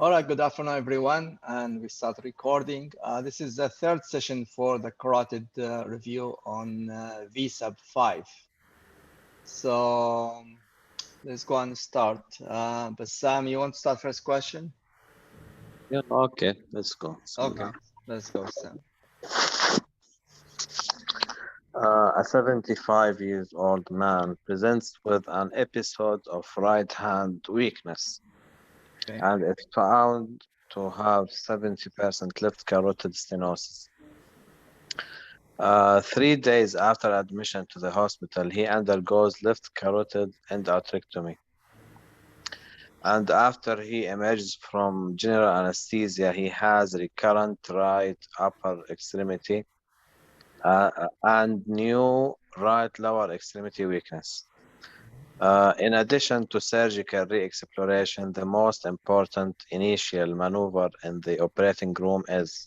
All right, good afternoon, everyone, and we start recording. This is the third session for the carotid review on VESAP 5. So let's go and start. But Sam, you want to start first question? Yeah, okay, let's go. Okay, let's go, Sam. A 75 years old man presents with an episode of right hand weakness Okay. and is found to have 70% left carotid stenosis. 3 days after admission to the hospital, he undergoes left carotid endarterectomy. And after he emerges from general anesthesia, he has recurrent right upper extremity and new right lower extremity weakness. In addition to surgical re-exploration, the most important initial maneuver in the operating room is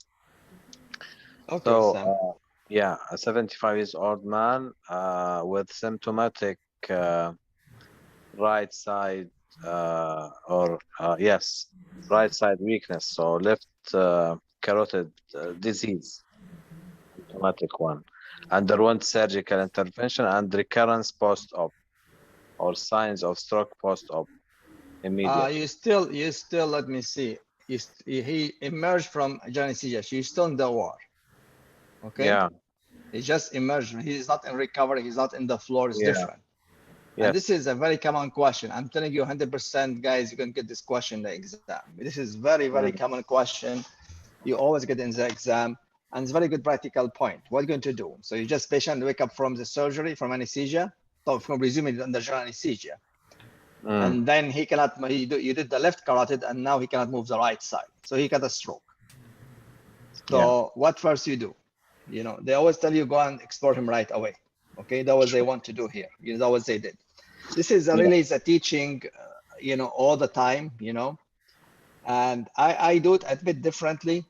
Okay, so Sam. yeah, a 75 years old man with symptomatic right side yes, right side weakness, so left carotid disease, symptomatic one, underwent surgical intervention and recurrence post-op or signs of stroke post-op immediately. You still, let me see. He emerged from general anesthesia. He's still in the war. Okay. Yeah, He just emerged. He's not in recovery. He's not in the floor. It's yeah, different. And this yes. is a very common question. I'm telling you 100%, guys, you can get this question in the exam. This is very, very Mm, common question. You always get in the exam. And it's a very good practical point. What are you going to do? So you just patient wake up from the surgery, from anesthesia, so from resuming under general anesthesia. mm, And then he cannot, you did the left carotid and now he cannot move the right side. So he got a stroke. yeah, So what first you do? You know, they always tell you go and explore him right away. Okay, that was they want to do here. You know, that was they did. This is yeah, really is a teaching, you know, all the time, you know, and I do it a bit differently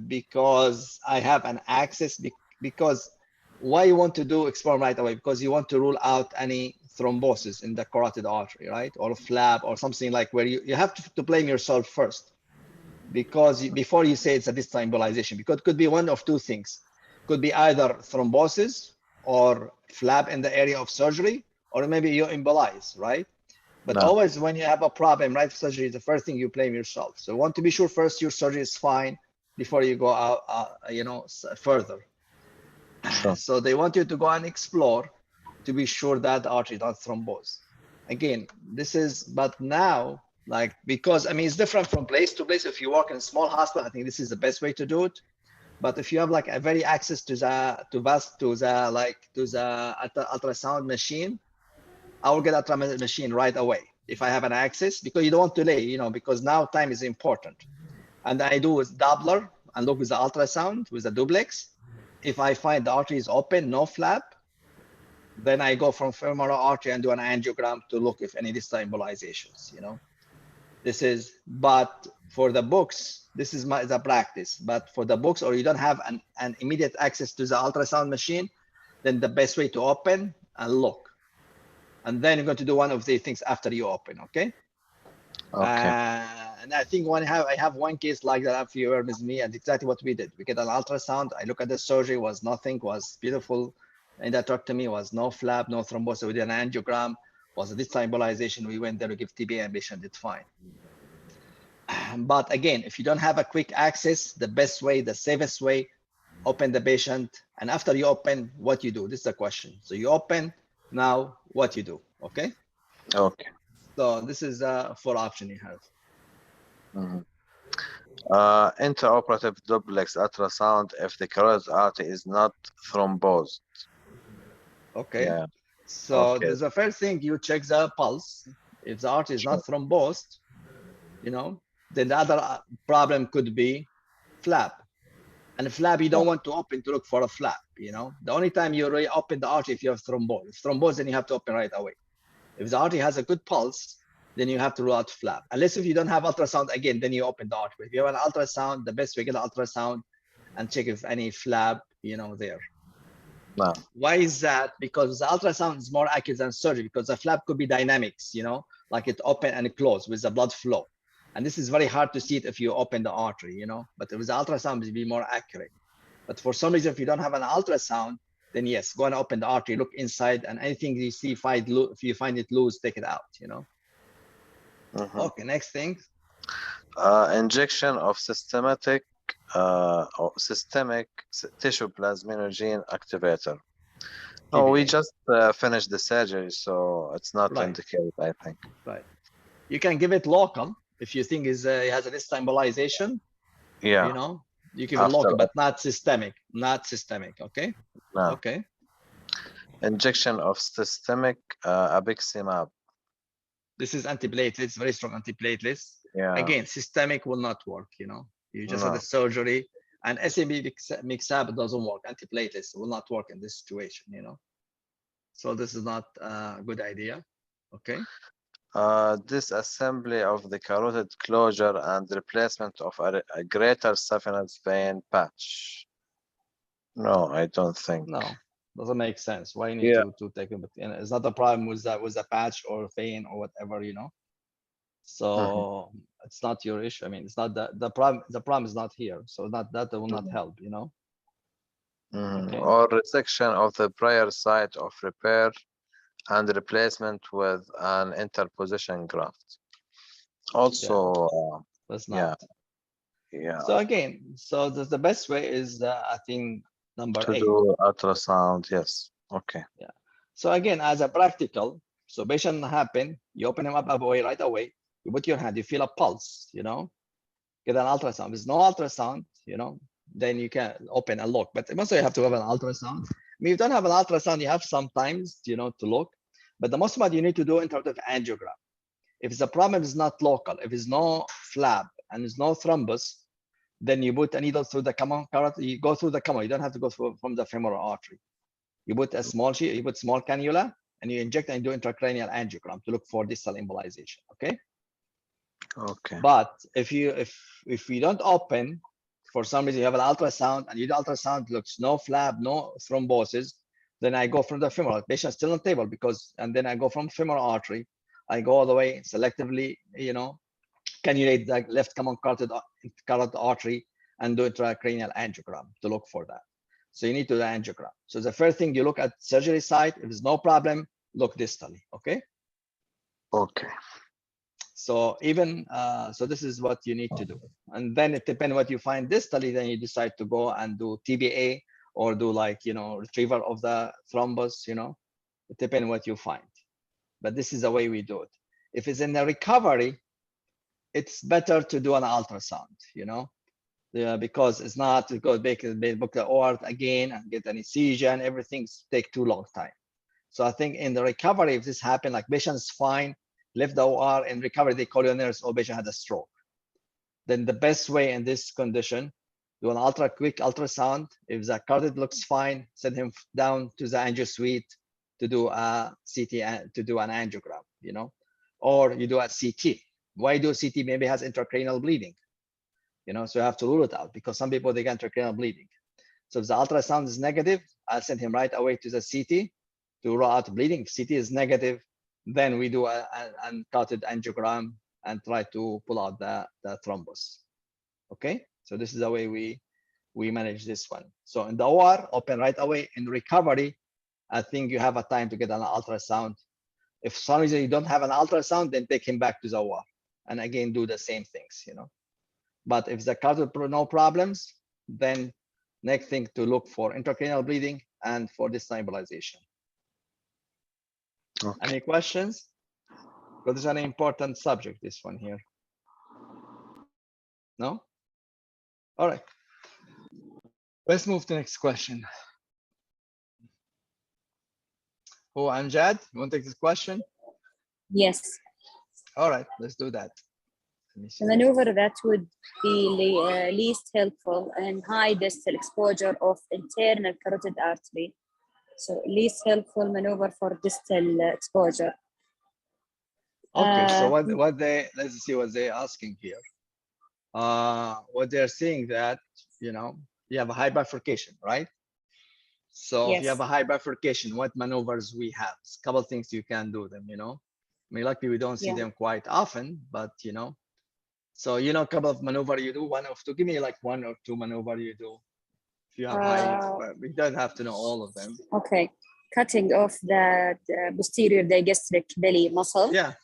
because I have an access because why you want to do explore right away? Because you want to rule out any thrombosis in the carotid artery, right? Or flap or something like where you have to blame yourself first because before you say it's a distal embolization, because it could be one of two things. Could be either thrombosis or flap in the area of surgery, or maybe you embolize, right? But no, always when you have a problem, right, surgery is the first thing you blame yourself. So you want to be sure first your surgery is fine before you go out, you know, further. sure. So they want you to go and explore to be sure that the artery is not thrombosed. Again, this is, but now, like, because I mean, it's different from place to place. If you work in a small hospital, I think this is the best way to do it. But if you have like a very access to the ultrasound machine, I will get ultrasound machine right away if I have an access, because you don't want to delay, you know, because now time is important. And I do with Doppler and look with the ultrasound with the duplex. If I find the artery is open, no flap, then I go from femoral artery and do an angiogram to look if any distal embolizations, you know. This is, but for the books, this is the practice. But for the books, or you don't have an immediate access to the ultrasound machine, then the best way to open and look. And then you're going to do one of the things after you open, okay? Okay, And I think I have one case like that after you were with me, and exactly what we did. We get an ultrasound. I look at the surgery, was nothing, was beautiful. Endarterectomy was no flap, no thrombosis. We did an angiogram, was a distal embolization. We went there to give TBA and patient did fine. But again, if you don't have a quick access, the best way, the safest way, open the patient. And after you open, what you do? This is the question. So you open, now what you do, okay? okay. So this is a full option you have. Mhm. Intraoperative duplex ultrasound if the carotid artery is not thrombosed. Okay. Yeah, So okay, there's the first thing you check the pulse. If the artery is sure. not thrombosed, you know, then the other problem could be flap. And a flap, you Yeah, don't want to open to look for a flap, you know. The only time you really open the artery if you have thrombose. If thrombose, then you have to open right away. If the artery has a good pulse, then you have to rule out flap. Unless if you don't have ultrasound, again, then you open the artery. If you have an ultrasound, the best way to get an ultrasound and check if any flap, you know, there. no, Why is that? Because the ultrasound is more accurate than surgery, because the flap could be dynamics, you know, like it open and close with the blood flow. And this is very hard to see it if you open the artery, you know, but with the ultrasound, it will be more accurate. But for some reason, if you don't have an ultrasound, then yes, go and open the artery, look inside, and anything you see, if you find it loose, take it out, you know. Okay, next thing. Injection of systemic tissue plasminogen activator. Oh, we TBA. just finished the surgery, so it's not Right. indicated, I think. Right. You can give it local if you think it has a embolization. Yeah. You know, you give it local, but not systemic. Not systemic. Okay. No. Okay. Injection of systemic abiximab. This is antiplatelets, very strong antiplatelets. Yeah. Again, systemic will not work. You know, you just had the surgery, and SAB mixab doesn't work. Antiplatelets will not work in this situation. You know, so this is not a good idea. Okay. Disassembly of the carotid closure and replacement of a greater saphenous vein patch. No, I don't think. No, doesn't make sense. Why you need to take it? And it's not a problem with a patch or vein or whatever, you know. So it's not your issue. I mean, it's not the problem. The problem is not here. So that will not help, you know. Okay. Or resection of the prior site of repair and replacement with an interposition graft. Also, that's not. Yeah. So again, so the best way is I think number to 8. do ultrasound. Yes. Okay. Yeah. So again, as a practical, so patient happen, you open him up right away. You put your hand, you feel a pulse, you know, get an ultrasound. If there's no ultrasound, you know, then you can open and look. But most of you have to have an ultrasound. I mean, if you don't have an ultrasound, you have sometimes, you know, to look. But the most amount you need to do in terms of angiogram. If the problem is not local, if there's no flap and there's no thrombus, then you put a needle through the carotid. You go through the camera. You don't have to go through from the femoral artery. You put a small sheet, you put small cannula, and you inject and do intracranial angiogram to look for distal embolization. Okay. Okay. But if you don't open, for some reason you have an ultrasound and you do ultrasound, looks no flap, no thrombosis, then I go from the femoral. Patient still on table and then I go from femoral artery. I go all the way selectively, you know, cannulate the left common carotid artery and do intracranial angiogram to look for that. So you need to do the angiogram. So the first thing you look at surgery site. If there's no problem, look distally. Okay. Okay. So even so, this is what you need to do, and then it depends what you find distally. Then you decide to go and do TBA or do like, you know, retrieval of the thrombus. You know, it depends what you find. But this is the way we do it. If it's in the recovery, it's better to do an ultrasound. You know, because it's not to go book the OR again and get anesthesia, everything take too long time. So I think in the recovery, if this happened, like patient's fine, left the OR, in recovery, they call you nurse, oh, patient had a stroke. Then the best way in this condition, do an quick ultrasound. If the carotid looks fine, send him down to the angio suite to do a CT, to do an angiogram, you know, or you do a CT. Why do CT? Maybe has intracranial bleeding, you know, so you have to rule it out because some people, they get intracranial bleeding. So if the ultrasound is negative, I'll send him right away to the CT to rule out bleeding. If CT is negative, then we do a carotid angiogram and try to pull out the thrombus. Okay, so this is the way we manage this one. So in the OR, open right away. In recovery, I think you have a time to get an ultrasound. If for some reason you don't have an ultrasound, then take him back to the OR and again do the same things, you know. But if the carotid no problems, then next thing to look for intracranial bleeding and for distal embolization. Okay. Any questions? Because it's an important subject, this one here. No? All right. Let's move to the next question. Oh, Amjad, you want to take this question? Yes. All right, let's do that. The maneuver that would be least helpful in high distal exposure of internal carotid artery. So least helpful maneuver for distal exposure. Okay, so let's see what they're asking here. What they're saying that, you know, you have a high bifurcation, right? So if you have a high bifurcation, what maneuvers we have? A couple of things you can do them, you know. I mean, luckily we don't see them quite often, but you know, So, you know, a couple of maneuver you do, one or two, give me like one or two maneuver you do. If you have high, but we don't have to know all of them. Okay. Cutting off the posterior digastric belly muscle. Yeah.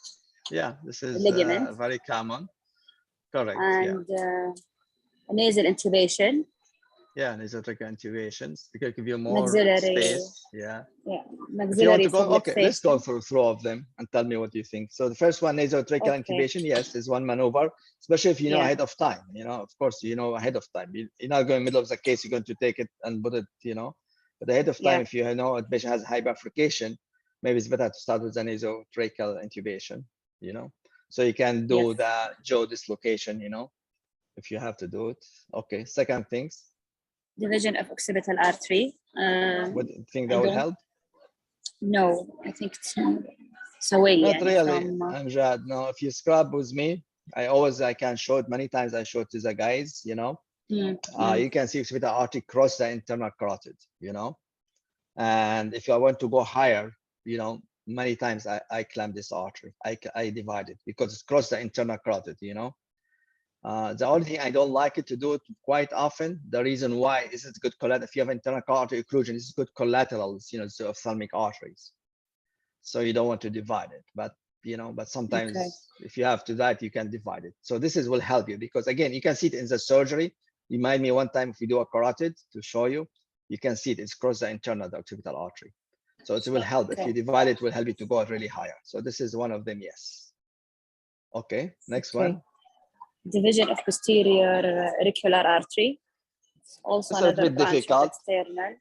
Yeah. This is ligament. Very common. Correct. And nasal intubation. Yeah, nasal-tracheal intubations. Because give you more maxillary space. Yeah. Yeah. If you want Maxillary to go, okay, let's go subluxation. through three of them and tell me what you think. So the first one, nasal-tracheal Okay. intubation, yes, is one maneuver, especially if you know Yeah. ahead of time. You know, of course, you know ahead of time. You're not going middle of the case. You're going to take it and put it, you know. But ahead of time, Yeah. if you know a patient has high bifurcation, maybe it's better to start with the nasal-tracheal intubation. You know, so you can do Yes. the jaw dislocation. You know, if you have to do it. Okay. Second things. Division of occipital artery. What do you think I that will don't- help? No, I think it's away. Not يعني really, from, Amjad. No, if you scrub with me, I can show it many times. I show it to the guys, you know. You can see occipital artery cross the internal carotid, you know. And if I want to go higher, you know, many times I clamp this artery. I divide it because it's cross the internal carotid, you know. The only thing I don't like it to do it quite often. The reason why is it's good collateral. If you have internal carotid occlusion, it's good collaterals, you know, so ophthalmic arteries. So you don't want to divide it, but you know, but sometimes if you have to that, you can divide it. So this will help you because again, you can see it in the surgery. Remind me one time if we do a carotid to show you, you can see it. It's cross the internal occipital artery. So it will help. If you divide it, will help you to go really higher. So this is one of them. Yes. Okay. Next one. Division of posterior auricular artery. Also It's a another bit branch difficult. of external.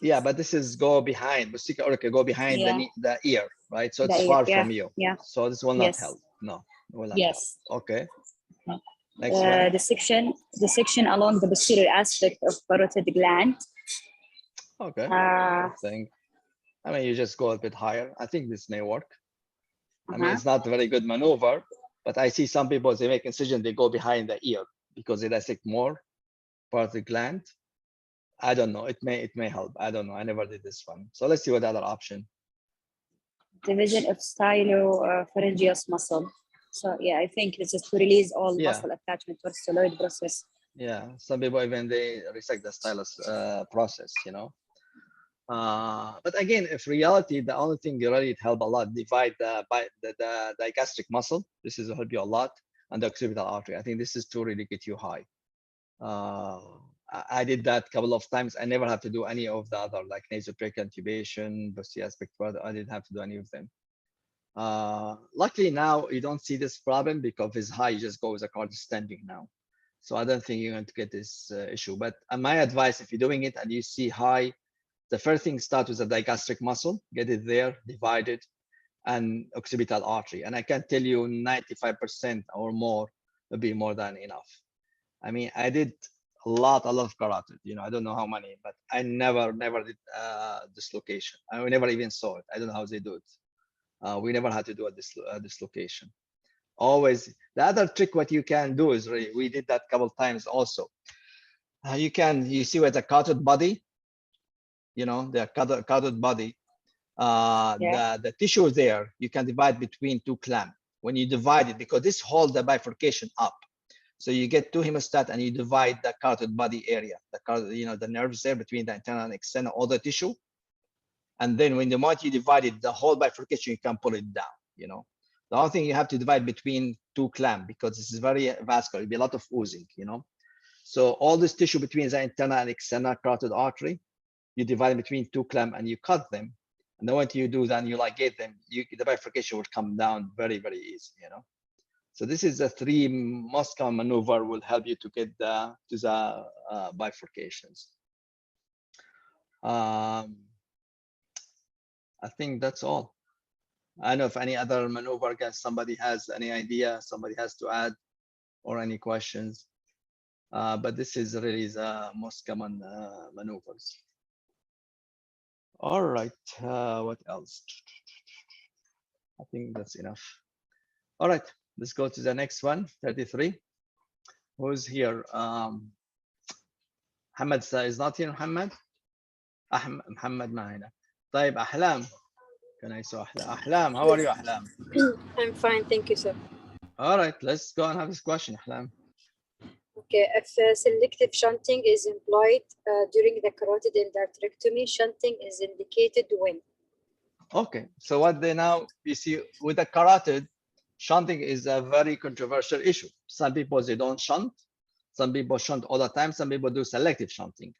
Yeah, but this is go behind. Okay, go behind the ear, right? So it's far from you. Yeah. So this will not help. No, it will not help. Okay. Next one. The section along the posterior aspect of carotid gland. Okay. I mean, you just go a bit higher. I think this may work. I mean, it's not a very good maneuver, but I see some people, they make incision, they go behind the ear because they dissect more part of the gland. I don't know. It may help. I don't know. I never did this one. So let's see what the other option. Division of stylopharyngeus muscle. So yeah, I think this is to release all muscle attachment to the styloid process. Yeah, some people even they resect the stylus process, you know. But again, if reality, the only thing really help a lot, divide the digastric muscle. This is help you a lot, and the occipital artery. I think this is to really get you high. I did that a couple of times. I never have to do any of the other, like nasotracheal intubation, posterior aspect further. I didn't have to do any of them. Luckily now you don't see this problem because if it's high, you just go with a carotid stenting now. So I don't think you're going to get this issue. But my advice, if you're doing it and you see high, the first thing start with the digastric muscle, get it there, divide it, and occipital artery. And I can tell you 95% or more will be more than enough. I mean, I did a lot of carotid, you know, I don't know how many, but I never did dislocation. I never even saw it. I don't know how they do it. We never had to do a dislocation. Always, the other trick, what you can do is really, we did that a couple of times also. You see where the carotid body, you know, the carotid body, the tissue there, you can divide between two clamps. When you divide it, because this holds the bifurcation up. So you get two hemostat and you divide the carotid body area, the carotid, you know, the nerves there between the internal and external, all the tissue. And then when the moment you divide it, the whole bifurcation, you can pull it down, you know. The only thing you have to divide between two clamps because this is very vascular, it'll be a lot of oozing, you know. So all this tissue between the internal and external carotid artery, you divide between two clamps and you cut them. And then once you do that and you ligate them, the bifurcation will come down very, very easy, you know. So this is the three most common maneuver will help you to get to the bifurcations. I think that's all. I don't know if any other maneuver, guys, somebody has any idea, somebody has to add or any questions. But this is really the most common maneuvers. All right, what else? I think that's enough. All right, let's go to the next one, 33. Who's here? Muhammad is not here, Muhammad? Muhammad ما هنا. طيب أحلام. Can I say أحلام? How are you, أحلام? I'm fine, thank you, sir. All right, let's go and have this question, Ahlam. Okay, if selective shunting is employed during the carotid endarterectomy, shunting is indicated when? Okay, so what they now, you see, with the carotid, shunting is a very controversial issue. Some people, they don't shunt. Some people shunt all the time. Some people do selective shunting.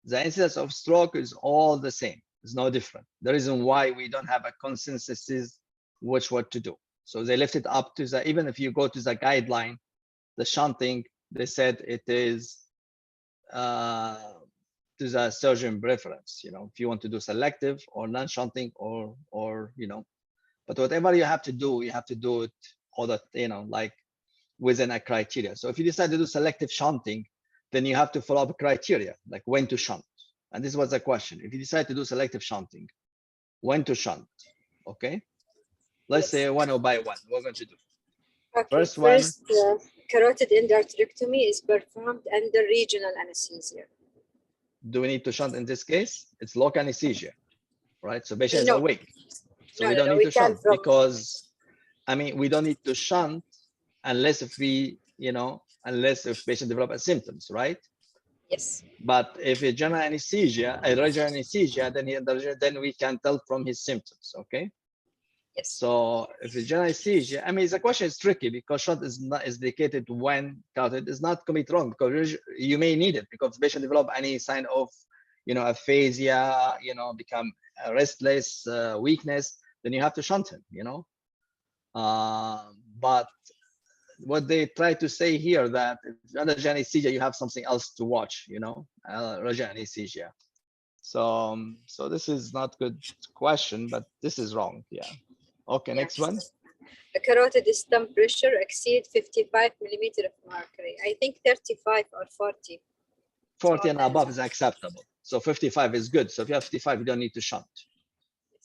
The incidence of stroke is all the same. It's no different. The reason why we don't have a consensus is which what to do. So they left it up to the, even if you go to the guideline, the shunting, they said it is to the surgeon preference, you know, if you want to do selective or non-shunting or, you know, but whatever you have to do it all that, you know, like within a criteria. So if you decide to do selective shunting, then you have to follow up criteria, like when to shunt. And this was the question. If you decide to do selective shunting, when to shunt, okay? Let's say one by one, we're going to do. Okay, First one, carotid endarterectomy is performed under regional anesthesia. do we need to shunt in this case? It's local anesthesia, right? So patient is No. awake. So No, we no, don't no, need we to shunt can't because, I mean, we don't need to shunt unless if we, you know, unless if patient develop a symptoms, right? Yes. But if a general anesthesia, a regional anesthesia, then we can tell from his symptoms, okay? Yes. So if it's general anesthesia, I mean, the question is tricky because shunt is not is indicated when carotid is not commit wrong because you may need it because the patient develop any sign of, you know, aphasia, you know, become restless, weakness, then you have to shunt him, you know. But what they try to say here that under general anesthesia you have something else to watch, you know, regional anesthesia. So so this is not good question, but this is wrong. Yeah. Okay, next one. The carotid stem pressure exceed 55 millimeter of mercury. I think 35 or 40. 40 and above is acceptable. So 55 is good. So if you have 55, you don't need to shunt,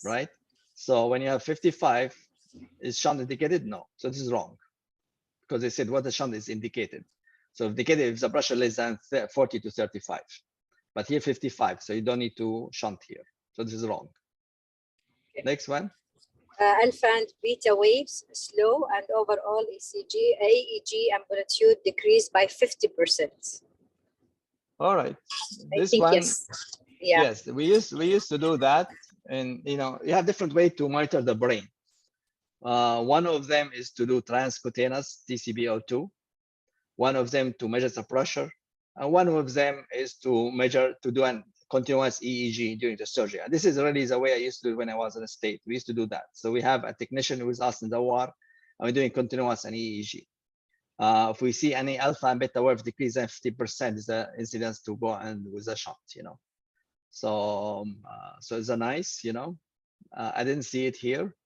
right? So when you have 55, is shunt indicated? No. So this is wrong because they said what the shunt is indicated. So indicated if the pressure less than 40 to 35, but here 55, so you don't need to shunt here. So this is wrong. Okay. Next one. Alpha and beta waves slow and overall AEG amplitude decreased by 50%. All right. This one, yes. Yeah. Yes, we used to do that, and you know, you have different way to monitor the brain. One of them is to do transcutaneous TCBO2. One of them to measure the pressure, and one of them is to do a continuous EEG during the surgery. And this is really the way I used to do when I was in the state. We used to do that. So we have a technician with us in the OR, and we're doing continuous and EEG. If we see any alpha and beta wave decrease than 50% is the incidence to go and with a shunt, you know. So so it's a nice, you know. I didn't see it here,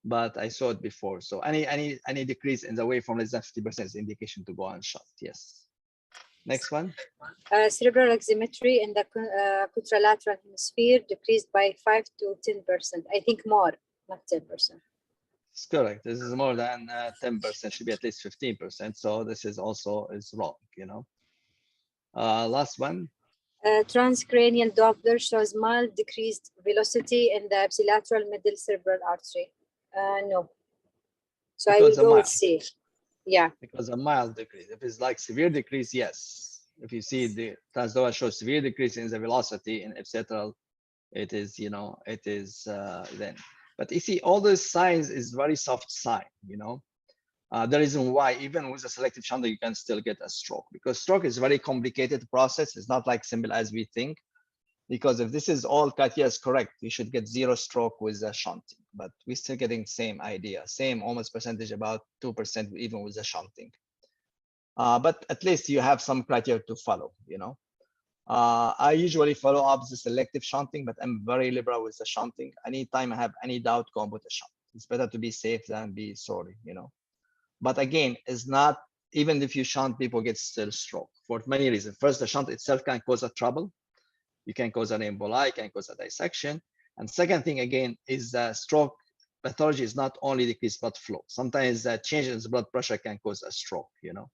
but I saw it before. So any decrease in the waveform less than 50% is indication to go and shunt. Yes. Next one. Cerebral oximetry in the contralateral hemisphere decreased by 5 to 10%. I think more, not 10%. It's correct. This is more than 10%. Should be at least 15%. So this is also is wrong. You know. Last one. Transcranial Doppler shows mild decreased velocity in the ipsilateral middle cerebral artery. No. So because I will go with C. Yeah. Because a mild decrease. If it's like severe decrease, yes. If you see the transdopa shows severe decrease in the velocity in ipsilateral, it is, you know, it is then. But you see, all those signs is very soft sign, you know. The reason why, even with a selective shunting, you can still get a stroke because stroke is a very complicated process. It's not like simple as we think. Because if this is all criteria is correct, we should get 0 stroke with the shunting. But we're still getting same idea, same almost percentage, about 2% even with the shunting. But at least you have some criteria to follow, you know. I usually follow up the selective shunting, but I'm very liberal with the shunting. Anytime I have any doubt, go with the shunt. It's better to be safe than be sorry, you know. But again, it's not, even if you shunt, people get still stroke for many reasons. First, the shunt itself can cause a trouble. You can cause an emboli, you can cause a dissection. And second thing again is the stroke pathology is not only decreased blood flow. Sometimes the change in the blood pressure can cause a stroke, you know.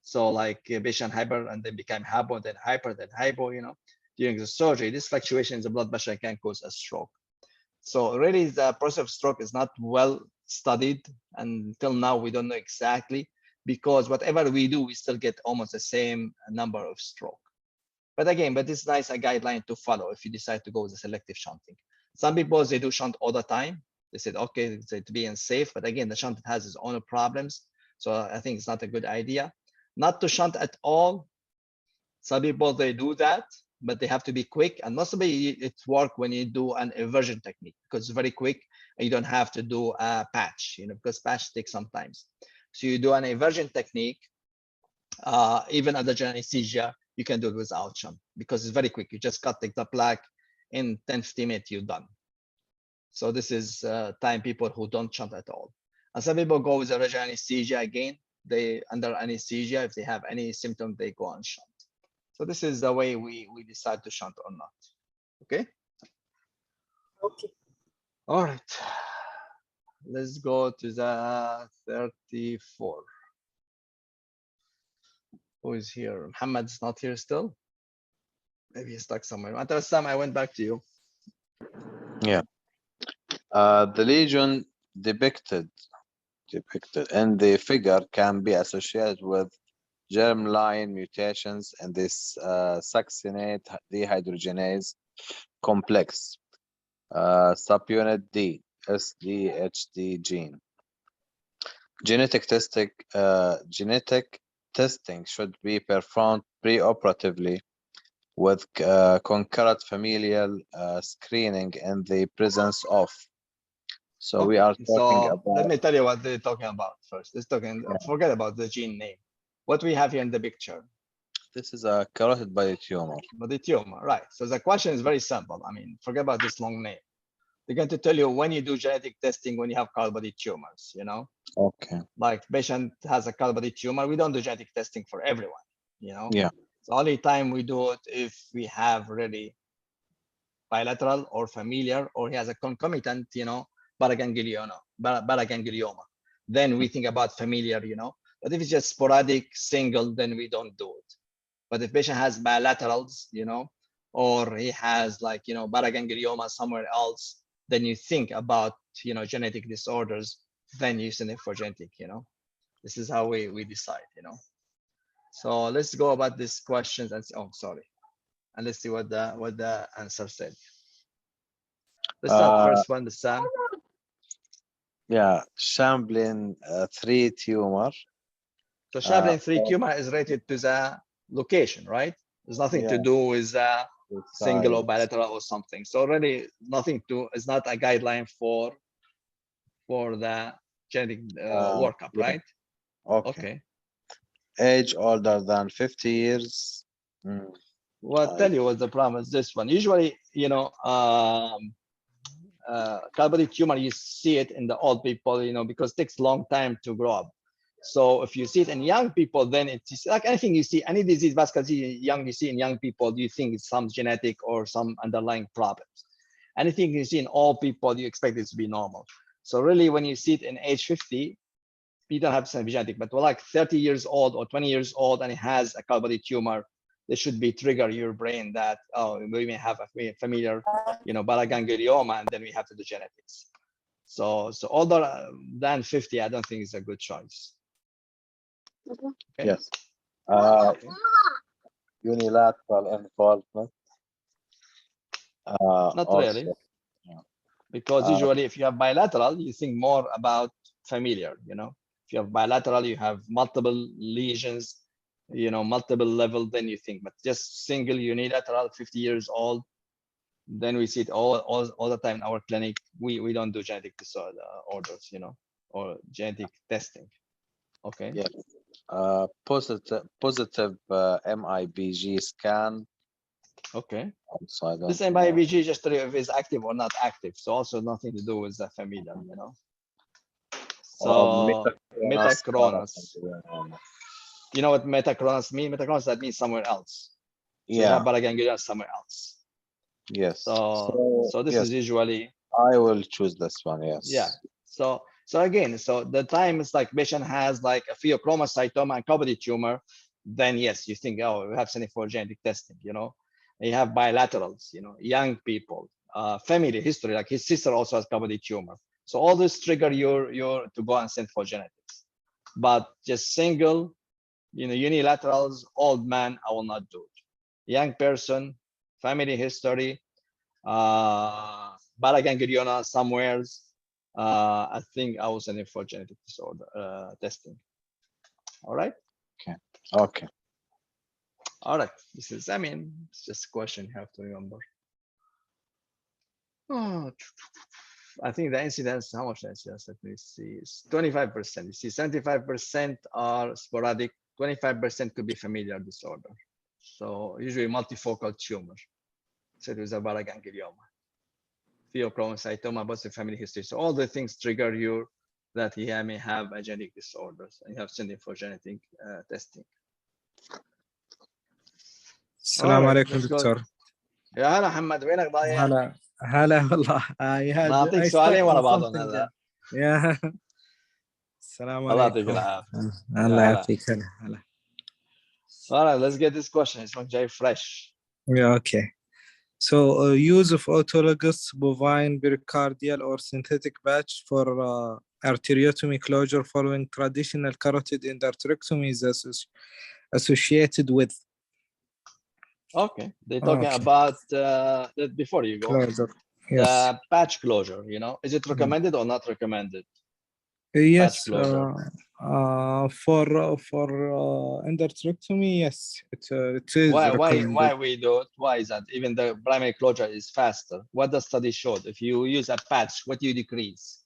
So like a patient hyper and then become hypo, then hyper, then hypo, you know, during the surgery, this fluctuation in the blood pressure can cause a stroke. So really the process of stroke is not well studied, and until now we don't know exactly, because whatever we do, we still get almost the same number of stroke. But again, it's nice a guideline to follow if you decide to go with the selective shunting. Some people, they do shunt all the time. They said, okay, it's being safe, but again, the shunt has its own problems. So I think it's not a good idea. Not to shunt at all. Some people, they do that, but they have to be quick. And mostly it's work when you do an inversion technique, because it's very quick and you don't have to do a patch, because patch takes some time. So you do an inversion technique, even under general anesthesia, you can do it without shunt because it's very quick. You just cut the plaque in 10-15 minutes, you're done. So this is time people who don't shunt at all. And some people go with the regional anesthesia again. They under anesthesia, if they have any symptom, they go on shunt. So this is the way we decide to shunt or not. Okay. Okay. All right. Let's go to the 34. Who is here? Muhammad's not here still. Maybe he's stuck somewhere. Until Sam, I went back to you. Yeah. The lesion depicted in the figure can be associated with germline mutations in this succinate dehydrogenase complex, subunit D, SDHD gene. Genetic testing should be performed preoperatively with concurrent familial screening in the presence of. So Okay. we are talking about. Let me tell you what they're talking about first. Let's talk. Forget about the gene name. What we have here in the picture. This is a carotid body tumor. Body tumor, right? So the question is very simple. I mean, forget about this long name. They're going to tell you when you do genetic testing when you have carotid body tumors. Okay. Like patient has a carotid body tumor, we don't do genetic testing for everyone. Yeah. The only time we do it if we have really bilateral or familiar, or he has a concomitant, paraganglioma. Then we think about familiar, But if it's just sporadic, single, then we don't do it. But if patient has bilaterals, or he has paraganglioma somewhere else, then you think about, genetic disorders, then you send it for genetic, This is how we decide, So let's go about these questions and sorry. And let's see what the answer said. Let's start first one, the Sam. Yeah, Champlain 3 tumor. So Champlain 3 tumor is related to the location, right? There's nothing to do with single or bilateral or something. So already nothing to, it's not a guideline for the genetic workup, right? Okay. Age older than 50 years. Well, I'll tell you what the problem is this one. Usually, carotid tumor, you see it in the old people, because it takes a long time to grow up. So if you see it in young people, then it's like anything you see, any disease, vascular disease, you see in young people, you think it's some genetic or some underlying problems. Anything you see in all people, you expect it to be normal. So really, when you see it in age 50, you don't have to say genetic, but like 30 years old or 20 years old and it has a carotid tumor, this should be trigger your brain that, we may have a familiar, paraganglioma, and then we have to do genetics. So older than 50, I don't think is a good choice. Okay. Yes. Unilateral involvement. Not also, really. Because usually if you have bilateral, you think more about familiar, If you have bilateral, you have multiple lesions, multiple level, then you think, but just single unilateral, 50 years old, then we see it all the time in our clinic. We don't do genetic disorder orders, or genetic testing. Okay. Yeah. Positive MIBG scan. Okay. Also, this MIBG just if it's active or not active, so also nothing to do with the familiar, So metachronous. You know what metachronous means? Metachronous, that means somewhere else. So you have paraganglioma somewhere else. Yes. So this is usually. I will choose this one. Yes. Yeah. So again, so the time is like patient has like a pheochromocytoma and carotid tumor, then yes, you think, oh, we have something for genetic testing, You have bilaterals, young people, family history, like his sister also has carotid tumor. So all this trigger your to go and send for genetics. But just single, unilaterals, old man, I will not do it. Young person, family history, paraganglioma somewheres. I think I will send it for genetic disorder testing. All right. Okay. All right. This is, it's just a question you have to remember. Oh, I think the incidence, how much incidence? Let me see, is 25%. You see, 75% are sporadic, 25% could be familial disorder. So usually multifocal tumor. So it was a paraganglioma, pheochromocytoma, but the family history. So all the things trigger you that he may have a genetic disorders, and you have sent him for genetic testing. السلام عليكم دكتور. يا هلا محمد، وينك ضايع؟ هلا والله. نعطيك سؤالين ورا بعضهم هلا. يا السلام عليكم. الله يعطيك العافية. الله يعطيك. هلا. All right, let's get this question. It's not very fresh. Yeah, okay. So use of autologous bovine pericardial or synthetic patch for arteriotomy closure following traditional carotid endarterectomy is associated with. Okay, they're talking about before you go. Closure. Yes. The patch closure, is it recommended or not recommended? Yes, for endarterectomy, yes, it is recommended. Why we do it? Why is that? Even the primary closure is faster. What the study showed? If you use a patch, what do you decrease?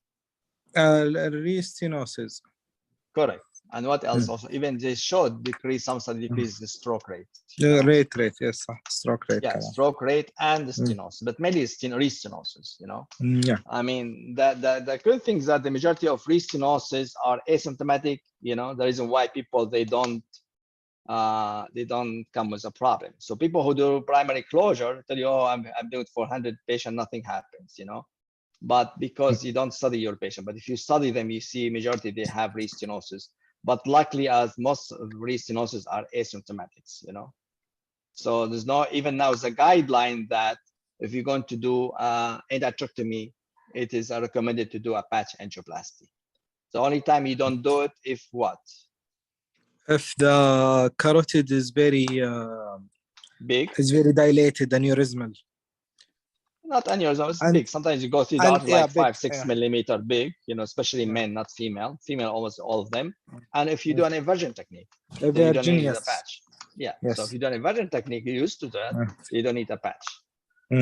Restenosis. Correct. And what else? Also, even they showed some study decrease the stroke rate. Rate, yes, stroke rate. Yeah, stroke rate and the stenosis, but mainly it's restenosis. Yeah. I mean, the good thing is that the majority of restenosis are asymptomatic. The reason why people they don't come with a problem. So people who do primary closure tell you, oh, I'm doing it for 100 patients, nothing happens. But because you don't study your patient, but if you study them, you see majority they have restenosis. But luckily, as most of restenosis are asymptomatics, So there's no, even now, it's a guideline that if you're going to do endarterectomy, it is recommended to do a patch angioplasty. The only time you don't do it if what? If the carotid is very big, it's very dilated, aneurysmal. Not aneurysm, it's big. Sometimes you go through the artery like 5-6 millimeter big, especially men, not female. Female, almost all of them. And if you do an inversion technique, then you don't need a patch. Yeah. So if you do an inversion technique, you're used to that, you don't need a patch.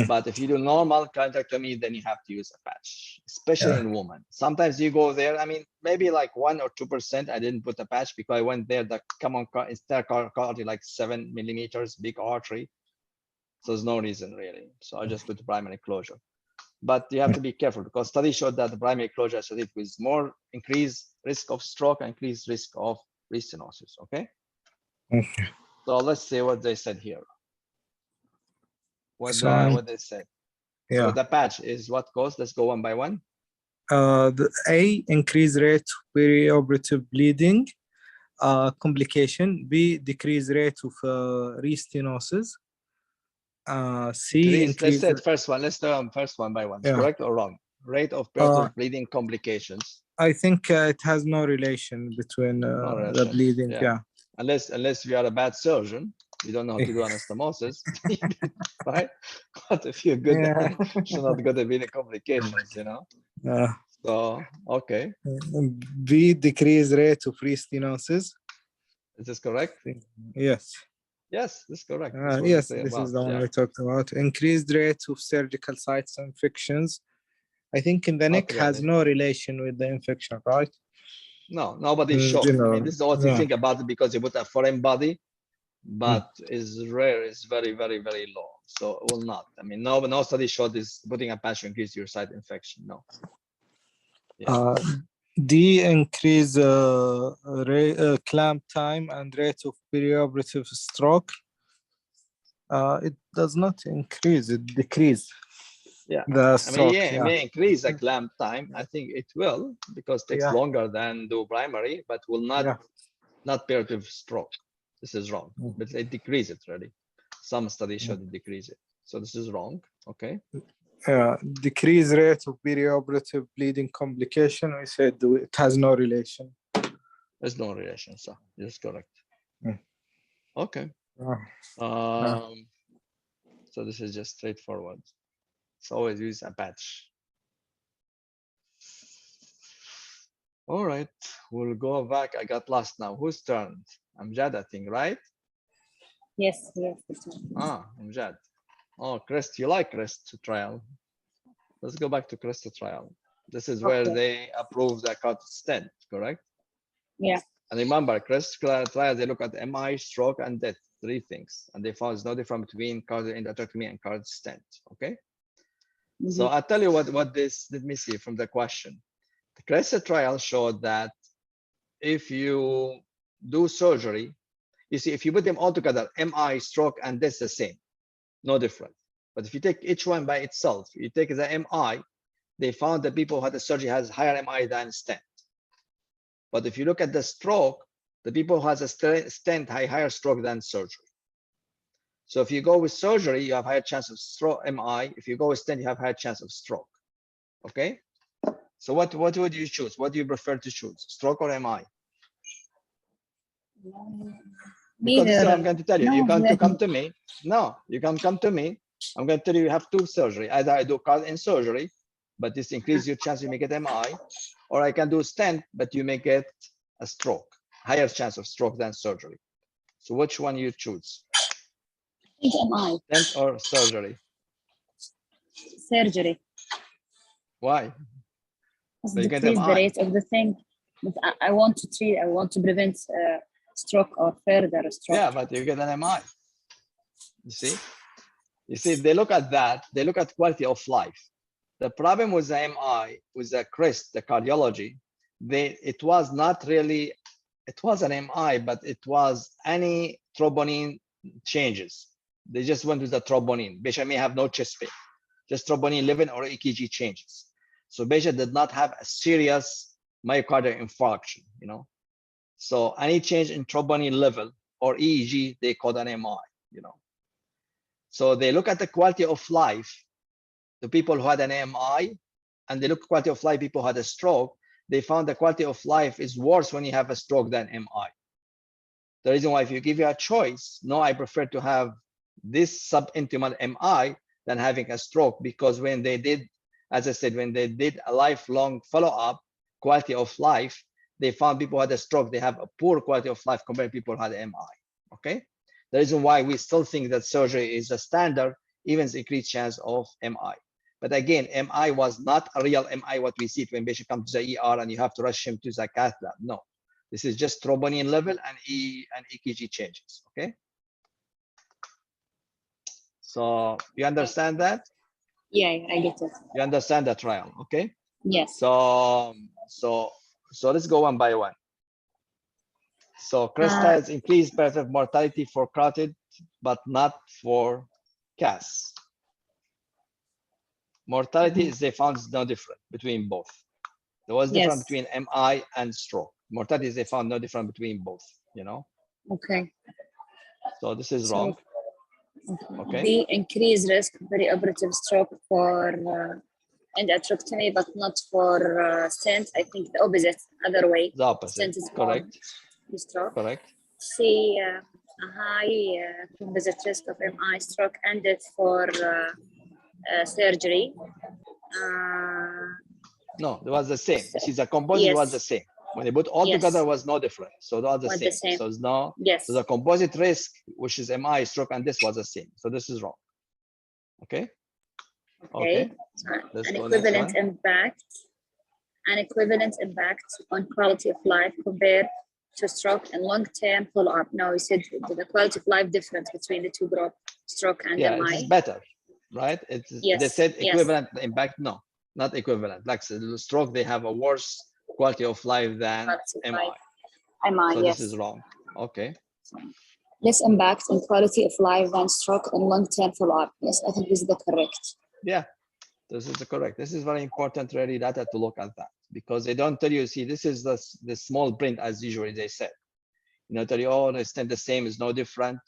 But if you do normal carotidectomy, then you have to use a patch, especially in women. Sometimes you go there, maybe like 1 or 2%. I didn't put a patch because I went there, the common carotid like 7 millimeters, big artery. So there's no reason really. So I just put the primary closure. But you have to be careful because studies showed that the primary closure associated with more increased risk of stroke and increased risk of restenosis. Okay. So let's see what they said here. What they said. So the patch is what cause? Let's go one by one. The A, increased rate of perioperative bleeding complication. B, decreased rate of restenosis. C, let's say first one. Let's do first one by one. Correct or wrong? Rate of perioperative bleeding complications. I think it has no relation between the bleeding. Yeah. Unless you are a bad surgeon, you don't know how to do anastomosis, right? But if you're good, should not going to be the complications, So okay. B, decreased rate of restenosis. Is this correct? Yes. Yes, this is correct. Yes, this is the one we talked about. Increased rate of surgical sites infections. I think in the neck has no relation with the infection, right? No, nobody showed. This is what you think about it because you put a foreign body, but is rare, is very, very, very low. So it will not. No study showed this putting a patch to increase your site infection. No. D, increase clamp time and rate of perioperative stroke. It does not increase, it decrease. Yeah, the stroke, it may increase the clamp time. I think it will because it takes longer than do primary, but will not perioperative stroke. This is wrong, but it decreases it really. Some studies should decrease it. So this is wrong. Okay. Decrease rate of perioperative bleeding complication. We said it has no relation. There's no relation, so that's correct. Mm. Okay. So this is just straightforward. So always use a patch. All right, we'll go back. I got lost now. Whose turn? Amjad, I think, right? Yes, yes. Amjad. Oh, Crest, you like Crest trial. Let's go back to Crest trial. This is where they approve the carotid stent, correct? Yeah. And remember, Crest trial, they look at MI, stroke, and death, 3 things. And they found there's no difference between carotid endarterectomy and carotid stent, okay? So I'll tell you what this, let me see from the question. The Crest trial showed that if you do surgery, you see, if you put them all together, MI, stroke, and death the same, no different. But if you take each one by itself, you take the MI, they found that people who had the surgery has higher MI than stent. But if you look at the stroke, the people who has a stent have higher stroke than surgery. So if you go with surgery, you have higher chance of stroke MI. If you go with stent, you have higher chance of stroke. Okay. So what would you choose? What do you prefer to choose, stroke or MI? Because this is what I'm going to tell you. No, you're going to come to me. No, you can come to me. I'm going to tell you you have 2 surgery. Either I do carotid and surgery, but this increases your chance you may get MI, or I can do stent, but you may get a stroke, higher chance of stroke than surgery. So which one you choose? I think MI. Stent or surgery? Surgery. Why? But decrease the rate of the thing. But I want to treat, I want to prevent stroke or further stroke. Yeah, but you get an MI. You see? You see, they look at that, they look at quality of life. The problem with the MI, with the CRIST, the cardiology, it was not really, it was an MI, but it was any troponin changes. They just went with the troponin. Patient may have no chest pain, just troponin level or EKG changes. So patient did not have a serious myocardial infarction, you know. So any change in troponin level or EEG, they call an MI, you know. So they look at the quality of life, the people who had an MI, and they look at quality of life, people who had a stroke. They found the quality of life is worse when you have a stroke than MI. The reason why, if you give you a choice, no, I prefer to have this subintimal MI than having a stroke, because when they did, as I said, when they did a lifelong follow-up, quality of life, they found people who had a stroke, they have a poor quality of life compared to people who had MI, okay? The reason why we still think that surgery is a standard, even increased chance of MI. But again, MI was not a real MI, what we see when patient comes to the ER and you have to rush him to the cath lab. No, this is just troponin level and EKG changes, okay? So you understand that? Yeah, I get it. You understand the trial, okay? Yes. So let's go one by one. So CREST has increased preventive mortality for carotid, but not for CAS. Mortality is they found is no different between both. There was difference between MI and stroke. Mortality is they found no difference between both, you know? Okay. So this is wrong. Okay. The increased risk of perioperative stroke for endarterectomy, but not for stent. I think the opposite, other way. The opposite, stent is correct. Stroke. Correct. See a high composite risk of MI, stroke, and death for surgery. No, it was the same. See, the composite was the same. When they put all together, was no different. So that was the same. So it's no. So the composite risk, which is MI, stroke, and this was the same. So this is wrong. Okay. Okay. An equivalent impact. An equivalent impact on quality of life compared to stroke and long-term follow-up. No, we said the quality of life difference between the two groups, stroke and MI. It's better, right? It's they said equivalent impact. No, not equivalent. Like the stroke, they have a worse quality of life than MI. So this is wrong. Okay. Less impact on quality of life than stroke and long-term follow-up. Yes, I think this is the correct. Yeah, this is the correct. This is very important, really, data to look at that, because they don't tell you, see, this is the small print as usually they said. You know, tell you, oh, they stand the same, is no different.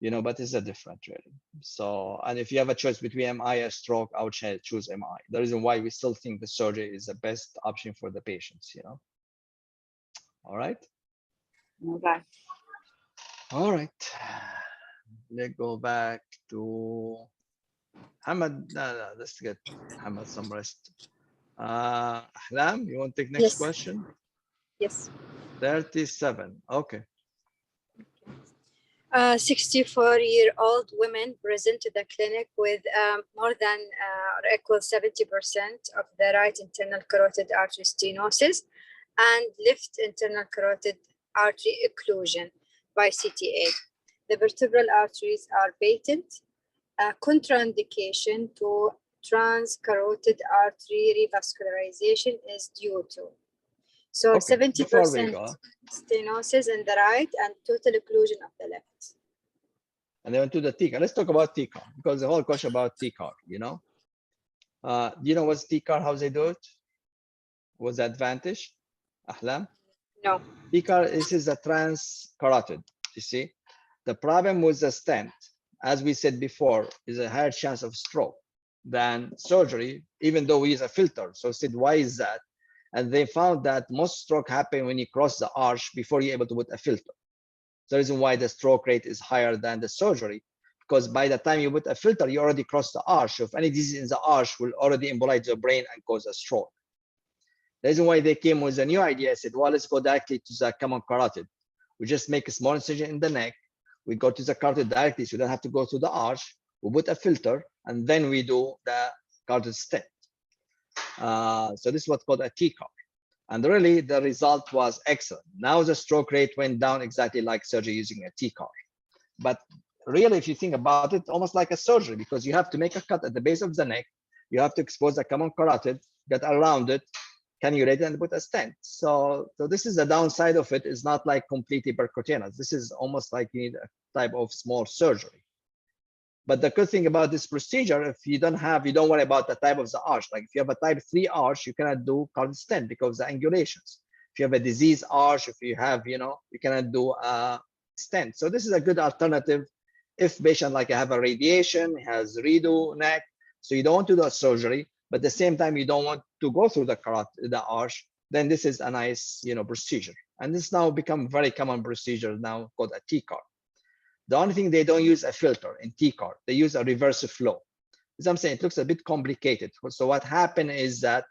you know, but it's a different really. So, and if you have a choice between MI or stroke, I would choose MI. The reason why we still think the surgery is the best option for the patients, you know. All right. Okay. All right. Let's go back to Hamad. No, let's get Hamad some rest. Ahlam, you want to take next Yes. question? Yes. 37. Okay. 64-year-old women present to the clinic with more than or equal 70% of the right internal carotid artery stenosis and left internal carotid artery occlusion by CTA. The vertebral arteries are patent. Contraindication to transcarotid artery revascularization is due to. So Okay, 70% stenosis in the right and total occlusion of the left. And then to the TCAR. Let's talk about TCAR because the whole question about TCAR, you know. Do you know what's TCAR, how they do it? What's the advantage? Ahlam? No. TCAR, this is a transcarotid, you see. The problem with the stent, as we said before, is a higher chance of stroke than surgery, even though we use a filter. So I said, why is that? And they found that most stroke happen when you cross the arch before you're able to put a filter. The reason why the stroke rate is higher than the surgery, because by the time you put a filter, you already crossed the arch. So if any disease in the arch will already embolize the brain and cause a stroke. The reason why they came with a new idea, I said, well, let's go directly to the common carotid. We just make a small incision in the neck. We go to the carotid directly, so we don't have to go through the arch. We put a filter, and then we do the carotid stent. So this is what's called a TCAR. And really, the result was excellent. Now the stroke rate went down exactly like surgery using a TCAR. But really, if you think about it, almost like a surgery, because you have to make a cut at the base of the neck. You have to expose the common carotid, get around it, cannulate it, and put a stent. So this is the downside of it. It's not like completely percutaneous. This is almost like you need a type of small surgery. But the good thing about this procedure, if you don't worry about the type of the arch. Like if you have a type 3 arch, you cannot do carotid stent because of the angulations. If you have a disease arch, if you have, you cannot do a stent. So this is a good alternative if patient like have a radiation, has redo neck, so you don't want to do a surgery, but at the same time you don't want to go through the arch, then this is a nice, procedure. And this now become very common procedure now called a TCAR. The only thing they don't use a filter in TCAR, they use a reverse flow. As I'm saying, it looks a bit complicated. So what happened is that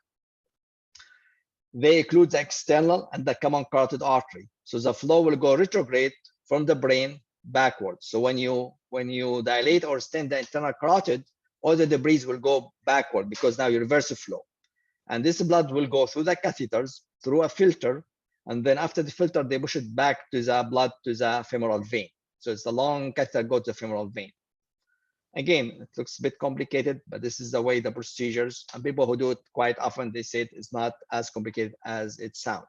they occlude the external and the common carotid artery. So the flow will go retrograde from the brain backwards. So when you dilate or stent the internal carotid, all the debris will go backward because now you reverse the flow. And this blood will go through the catheters, through a filter, and then after the filter, they push it back to the blood to the femoral vein. So it's a long catheter go to the femoral vein. Again, it looks a bit complicated, but this is the way the procedures, and people who do it quite often, they say it's not as complicated as it sounds,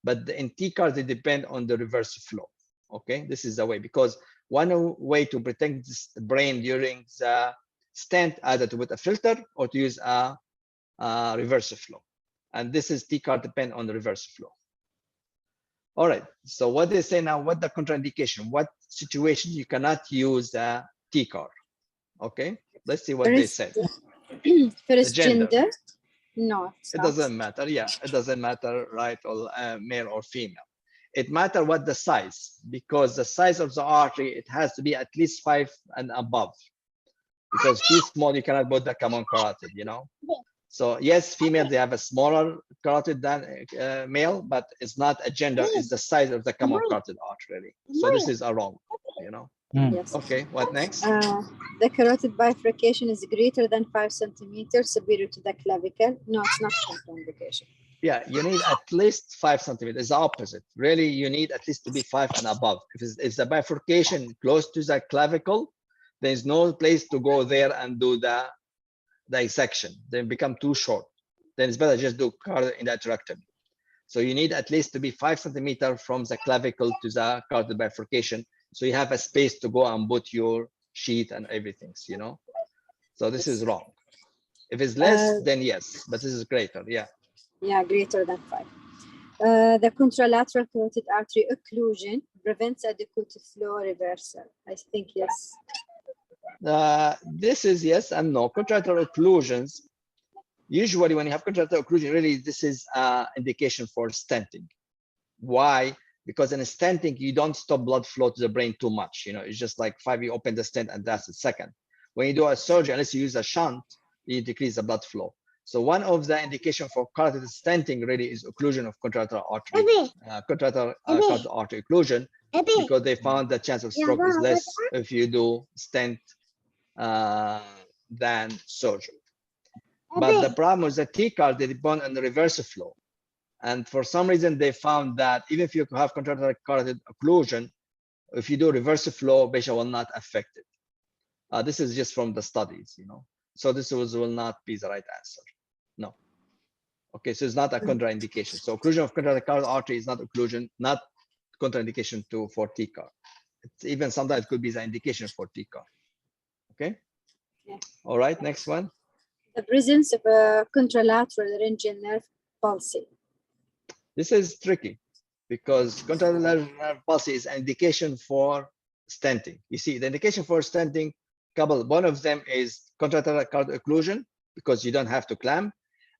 But in TCAR, they depend on the reverse flow. Okay, this is the way, because one way to protect the brain during the stent, either to put a filter or to use a reverse flow. And this is TCAR depend on the reverse flow. All right, so what they say now, what the contraindication, what situation you cannot use a TCAR? Okay, let's see what they say. First, gender. No, it doesn't matter. Yeah, it doesn't matter, right, or male or female. It matters what the size, because the size of the artery, it has to be at least 5 and above. Because too small, you cannot put the common carotid, So yes, female, they have a smaller carotid than male, but it's not a gender, it's the size of the common carotid artery. So this is a wrong, Yes. Okay, what next? The carotid bifurcation is greater than 5 centimeters superior to the clavicle. No, it's not contraindication. Yeah, you need at least 5 centimeters. It's the opposite. Really, you need at least to be 5 and above. If it's the bifurcation close to the clavicle, there's no place to go there and do the dissection. Then become too short. Then it's better just do carotid endarterectomy. So you need at least to be 5 centimeters from the clavicle to the carotid bifurcation. So you have a space to go and put your sheet and everything, So this is wrong. If it's less, then yes, but this is greater, yeah. Yeah, greater than 5. The contralateral carotid artery occlusion prevents adequate flow reversal. I think yes. This is yes and no. Contralateral occlusions, usually when you have contralateral occlusion, really this is indication for stenting. Why? Because in stenting, you don't stop blood flow to the brain too much. You know, it's just like 5, you open the stent and that's it. Second, when you do a surgery, unless you use a shunt, you decrease the blood flow. So one of the indication for carotid stenting really is occlusion of contralateral artery, contralateral carotid artery occlusion, because they found the chance of stroke is less if you do stent than surgery. But the problem with the TCAR, they depend on the reverse flow. And for some reason, they found that even if you have contralateral carotid occlusion, if you do reverse flow, patient will not affect it. This is just from the studies, you know. So this will not be the right answer. No. Okay, so it's not a contraindication. So occlusion of contralateral carotid artery is not occlusion, not contraindication for TCAR. It's even sometimes it could be the indication for TCAR. Okay. Yeah. All right, next one. The presence of a contralateral laryngeal nerve palsy. This is tricky because contralateral nerve palsy is an indication for stenting. You see, the indication for stenting, one of them is contralateral carotid occlusion because you don't have to clamp,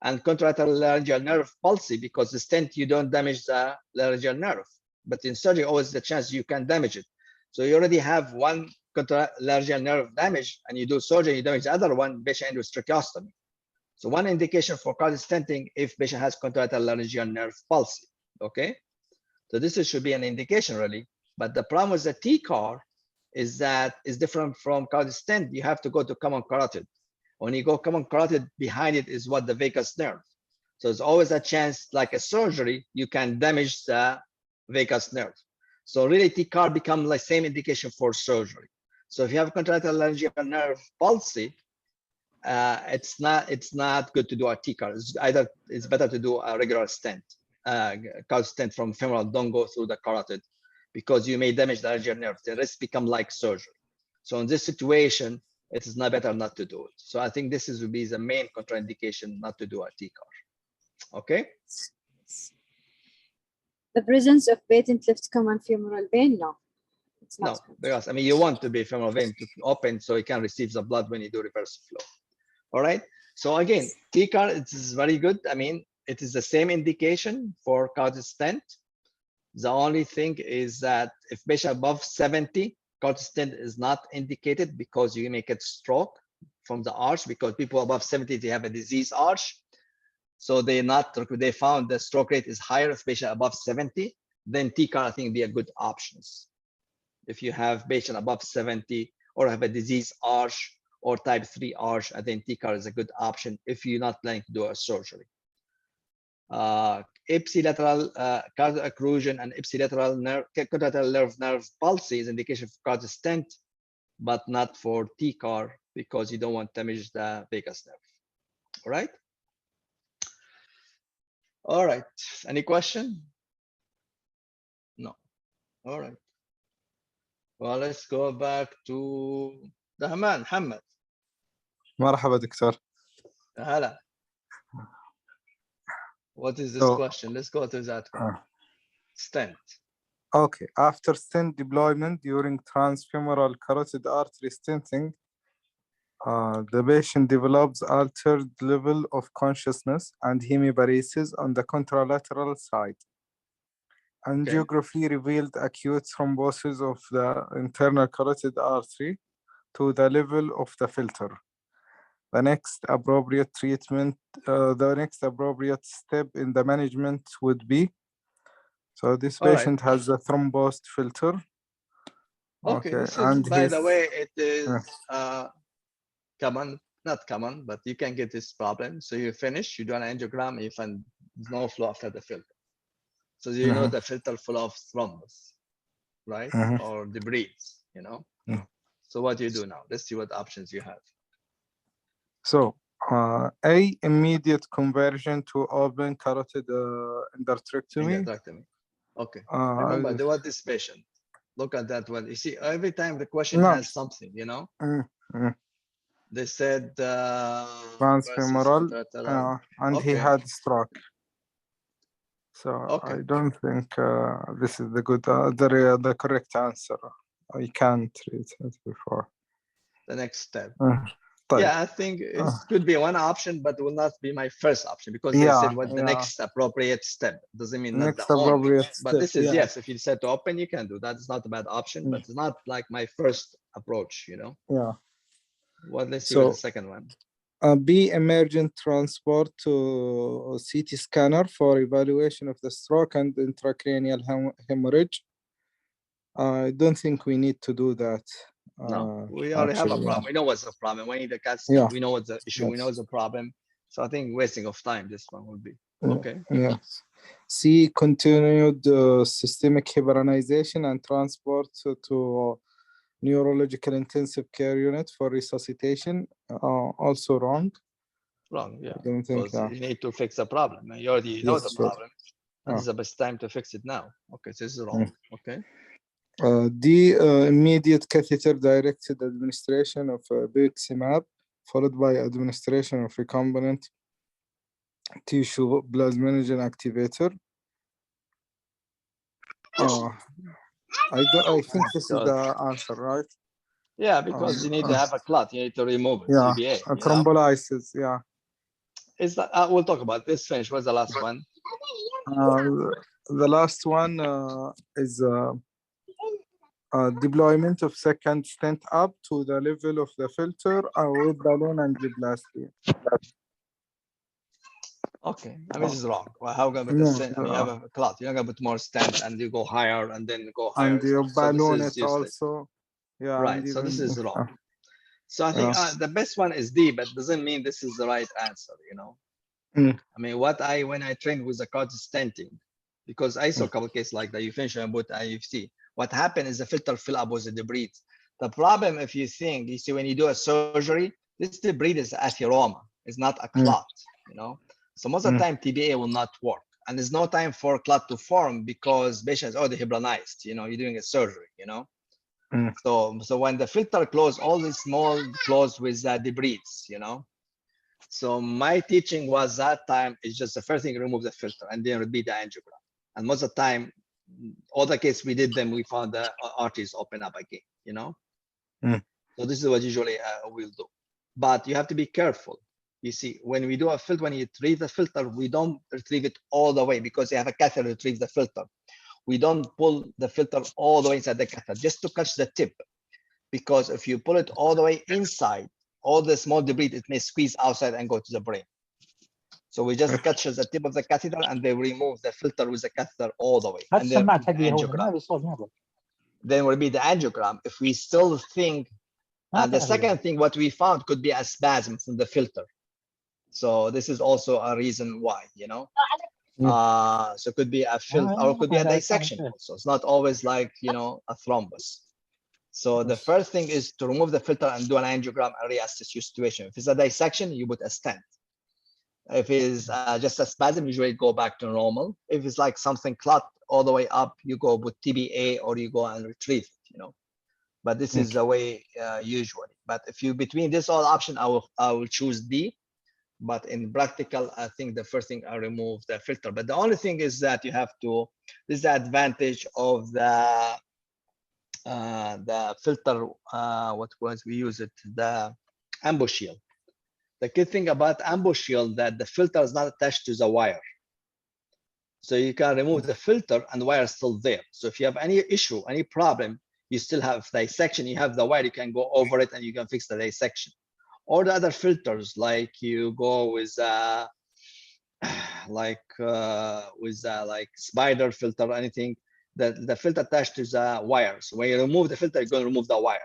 and contralateral laryngeal nerve palsy because the stent, you don't damage the laryngeal nerve. But in surgery, always the chance you can damage it. So you already have one contralateral nerve damage and you do surgery, you damage the other one, patient ends with tracheostomy. So one indication for carotid stenting if patient has contralateral laryngeal nerve palsy, okay? So this should be an indication really, but the problem with the TCAR is that it's different from carotid stent. You have to go to common carotid. When you go common carotid, behind it is what the vagus nerve. So there's always a chance, like a surgery, you can damage the vagus nerve. So really TCAR becomes like same indication for surgery. So if you have contralateral laryngeal nerve palsy, it's not good to do a TCAR. It's better to do a regular stent, carotid stent from femoral. Don't go through the carotid because you may damage the laryngeal nerve. The rest become like surgery. So in this situation, it is not better not to do it. So I think this would be the main contraindication not to do a TCAR. Okay. The presence of patent left common femoral vein, no. It's not. No, because I mean you want to be femoral vein to open so you can receive the blood when you do reverse flow. All right. So again, TCAR, it is very good. I mean, it is the same indication for carotid stent. The only thing is that if patient above 70, carotid stent is not indicated because you may get stroke from the arch, because people above 70, they have a disease arch. So they found the stroke rate is higher if patient above 70, then TCAR I think be a good options. If you have patient above 70 or have a disease arch or type 3 arch, I think TCAR is a good option if you're not planning to do a surgery. Ipsilateral carotid occlusion and ipsilateral contralateral nerve palsy is indication for carotid stent, but not for TCAR because you don't want to damage the vagus nerve. All right. All right. Any question? No. All right. Well, let's go back to Dahman, Hamad. مرحبا دكتور. Hala. What is this question? Let's go to that one. Stent. Okay. After stent deployment during transfemoral carotid artery stenting, the patient develops altered level of consciousness and hemiparesis on the contralateral side. Angiography revealed acute thrombosis of the internal carotid artery to the level of the filter. The next appropriate treatment, the next appropriate step in the management would be, so this patient has a thrombosed filter. Okay, this is, by the way, it is common, not common, but you can get this problem. So you finish, you do an angiogram, you find no flow after the filter. So you know the filter full of thrombus, right? Or debris, you know? So what do you do now? Let's see what options you have. So A, immediate conversion to open carotid endarterectomy. Okay. Remember, there was this patient. Look at that one. You see, every time the question has something, you know? They said transfemoral, and he had stroke. So Okay. I don't think this is the good, the correct answer. I can't treat it before. The next step. طيب. Yeah, I think it could be one option, but will not be my first option because they said what the next appropriate step. Doesn't mean that's Next the only. appropriate But step, this is yeah. yes. If you decide to open, you can do that. It's not a bad option, but it's not like my first approach. You know. Yeah. Well, let's see with the second one. B, emergent transport to CT scanner for evaluation of the stroke and intracranial hemorrhage. I don't think we need to do that. No, we already have a problem. We know what's the problem. We need a CAT scan. We know what's the issue. We know the problem. So I think wasting of time, this one would be. Okay. Yes. C, continued systemic heparinization and transport to neurological intensive care unit for resuscitation. Also wrong. Wrong, yeah. I don't think because you need to fix the problem. You already know the problem. And this is the best time to fix it now. Okay, so this is wrong. Okay. D, immediate catheter directed administration of Biximab, followed by administration of recombinant tissue plasminogen activator. I think this is the answer, right? Yeah, because you need to have a clot. You need to remove it. Yeah, TBA, thrombolysis. Yeah. Is that we'll talk about this? Finish. What's the last one? The last one is deployment of second stent up to the level of the filter with balloon angioplasty. Okay, I mean, this is wrong. Well, how gonna put the stent? I mean, you have a clot. You're not gonna put more stent and you go higher and then go higher. And you balloon so it also. Yeah. Right. So this is wrong. So I think the best one is D, but doesn't mean this is the right answer. You know. I mean, when I trained with the carotid stenting, because I saw a couple of cases like that, you finish and put IFT. What happened is the filter fill up with the debris. The problem, if you think, you see, when you do a surgery, this debris is atheroma. It's not a clot, you know. So most of the time, TBA will not work. And there's no time for clot to form because patients are already hebronized, you know, you're doing a surgery, you know. So when the filter close, all these small close with debris, you know. So my teaching was that time is just the first thing, remove the filter and then repeat the angiogram. And most of the time, all the cases we did them, we found the arteries open up again, you know. So this is what usually we'll do. But you have to be careful. You see, when we do a filter, when you retrieve the filter, we don't retrieve it all the way because you have a catheter to retrieve the filter. We don't pull the filter all the way inside the catheter just to catch the tip. Because if you pull it all the way inside, all the small debris, it may squeeze outside and go to the brain. So we just catch the tip of the catheter and they remove the filter with the catheter all the way. And then will be the angiogram. If we still think, and the second thing, what we found could be a spasm from the filter. So this is also a reason why, you know. So it could be a filter or it could be a dissection. So it's not always like, you know, a thrombus. So the first thing is to remove the filter and do an angiogram and reassess your situation. If it's a dissection, you put a stent. If it's just a spasm, usually go back to normal. If it's like something clot all the way up, you go with TBA or you go and retrieve it, you know. But this is the way usually. But if you between this all option, I will choose D. But in practical, I think the first thing I remove the filter. But the only thing is that you have to. This is the advantage of the filter. What was we use it? The ambush shield. The key thing about ambush shield that the filter is not attached to the wire. So you can remove the filter and the wire is still there. So if you have any issue, any problem, you still have dissection, you have the wire, you can go over it and you can fix the dissection. Or the other filters, like you go with like spider filter or anything, the filter attached to the wire. So when you remove the filter, you're going to remove the wire.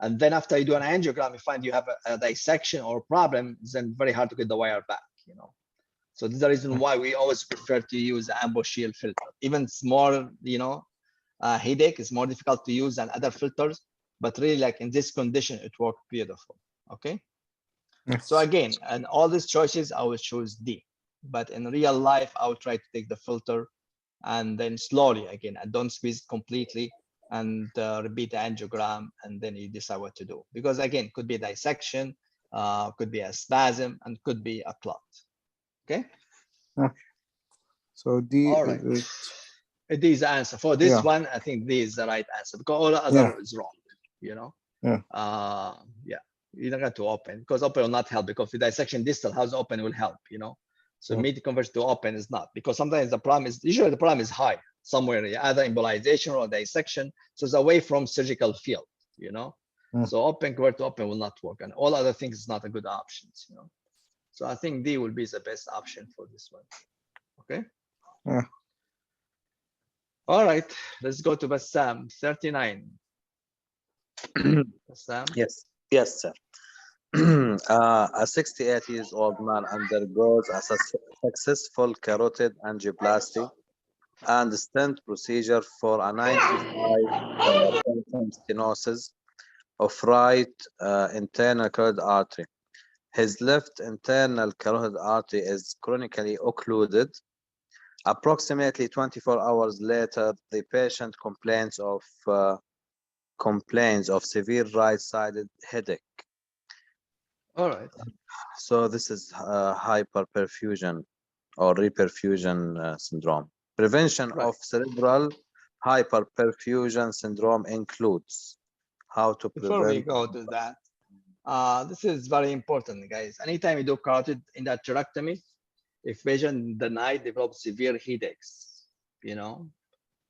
And then after you do an angiogram, you find you have a dissection or problem, then very hard to get the wire back, you know. So this is the reason why we always prefer to use the ambush shield filter. Even small, you know, headache is more difficult to use than other filters, but really like in this condition, it worked beautiful, okay? So again, and all these choices, I will choose D. But in real life, I will try to take the filter and then slowly again, and don't squeeze it completely and repeat the angiogram, and then you decide what to do. Because again, could be a dissection, could be a spasm, and could be a clot. Okay. So D All right. is D is the answer. For this Yeah. one, I think D is the right answer because all the Yeah. other is wrong, you know? Yeah. Yeah, you don't have to open because open will not help because the dissection distal, how's open will help, you know? So Yeah. mid converts to open is not, because sometimes the problem is, usually the problem is high somewhere, either embolization or dissection. So it's away from surgical field, you know? Yeah. So open convert to open will not work, and all other things is not a good options, you know? So I think D will be the best option for this one. Okay. Yeah. All right, let's go to Bassam, 39. Bassam. Yes, yes, sir. A 68 years old man undergoes a successful carotid angioplasty and stent procedure for a 95% stenosis of right internal carotid artery. His left internal carotid artery is chronically occluded. Approximately 24 hours later, the patient complains of severe right-sided headache. All right. So this is hyperperfusion or reperfusion syndrome. Prevention Right. of cerebral hyperperfusion syndrome includes how to Before we prevent. go to that, this is very important, guys. Anytime you do carotid endarterectomy, if patient the night develops severe headaches, you know,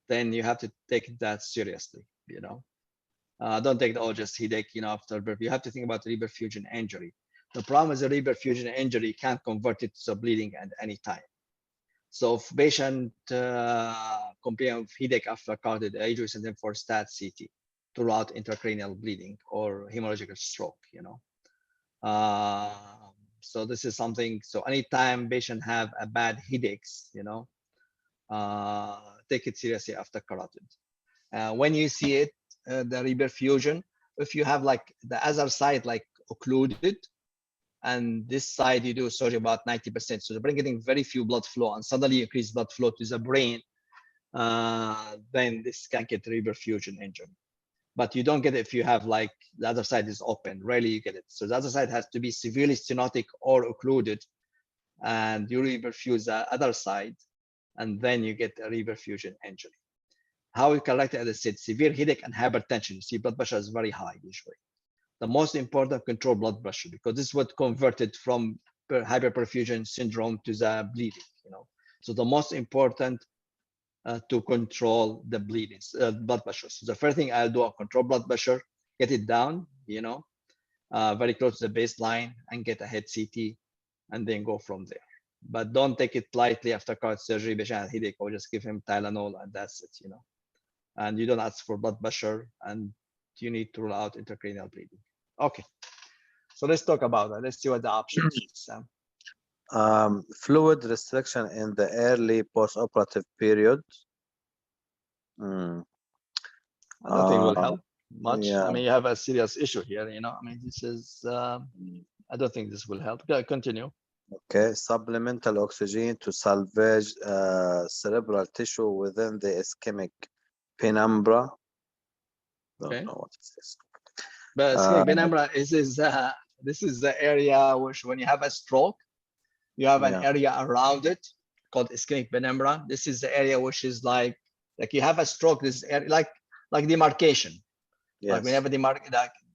then you have to take that seriously, you know. Don't take the just headache, you know, after birth. You have to think about reperfusion injury. The problem is a reperfusion injury, you can't convert it to bleeding at any time. So if patient complain of headache after carotid, I usually send them for stat CT to rule out intracranial bleeding or hemorrhagic stroke, you know. So this is something, so anytime patient have a bad headaches, you know, take it seriously after carotid. When you see it, the reperfusion, if you have like the other side like occluded, and this side you do surgery about 90%, so the brain getting very few blood flow and suddenly increase blood flow to the brain, then this can get reperfusion injury. But you don't get it if you have like the other side is open, rarely you get it. So the other side has to be severely stenotic or occluded, and you reperfuse the other side, and then you get a reperfusion injury. How you correct it, as I said, severe headache and hypertension. You see blood pressure is very high usually. The most important, control blood pressure, because this is what converted from hyperperfusion syndrome to the bleeding, you know. So the most important to control the bleeding, blood pressure. So the first thing I'll do, I'll control blood pressure, get it down, you know, very close to the baseline, and get a head CT, and then go from there. But don't take it lightly after carotid surgery, patient has headache, or just give him Tylenol and that's it, you know. And you don't ask for blood pressure, and you need to rule out intracranial bleeding. Okay, so let's talk about that. Let's see what the options is, Sam. Fluid restriction in the early postoperative period. I don't think it will help much. yeah. I mean, you have a serious issue here, you know. I mean, this is, I don't think this will help. Continue. Okay, supplemental oxygen to salvage cerebral tissue within the ischemic penumbra. Don't Okay. know what is this. But ischemic penumbra this is the area which, when you have a stroke, you have an area around it called ischemic penumbra. This is the area which is like you have a stroke. This area, like demarcation. Yes. Like whenever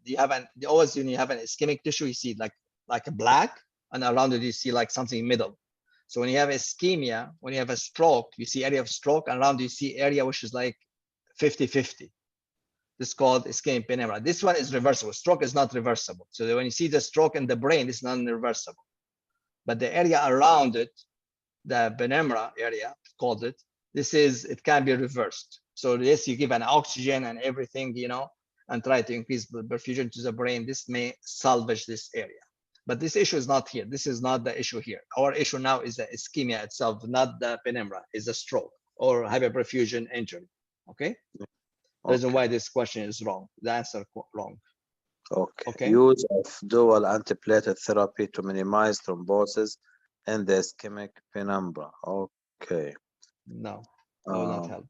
you have always when you have an ischemic tissue, you see like a black, and around it you see like something middle. So when you have ischemia, when you have a stroke, you see area of stroke, and around you see area which is like 50-50. This is called ischemic penumbra. This one is reversible. Stroke is not reversible. So when you see the stroke in the brain, it's non-reversible. But the area around it, the penumbra area, called it, it can be reversed. So yes, you give an oxygen and everything, you know, and try to increase blood perfusion to the brain. This may salvage this area. But this issue is not here. This is not the issue here. Our issue now is the ischemia itself, not the penumbra, is a stroke or hyperperfusion injury. Okay? The reason why this question is wrong. The answer wrong. Okay. Use of dual antiplatelet therapy to minimize thrombosis in the ischemic penumbra. Okay. No, that will not help.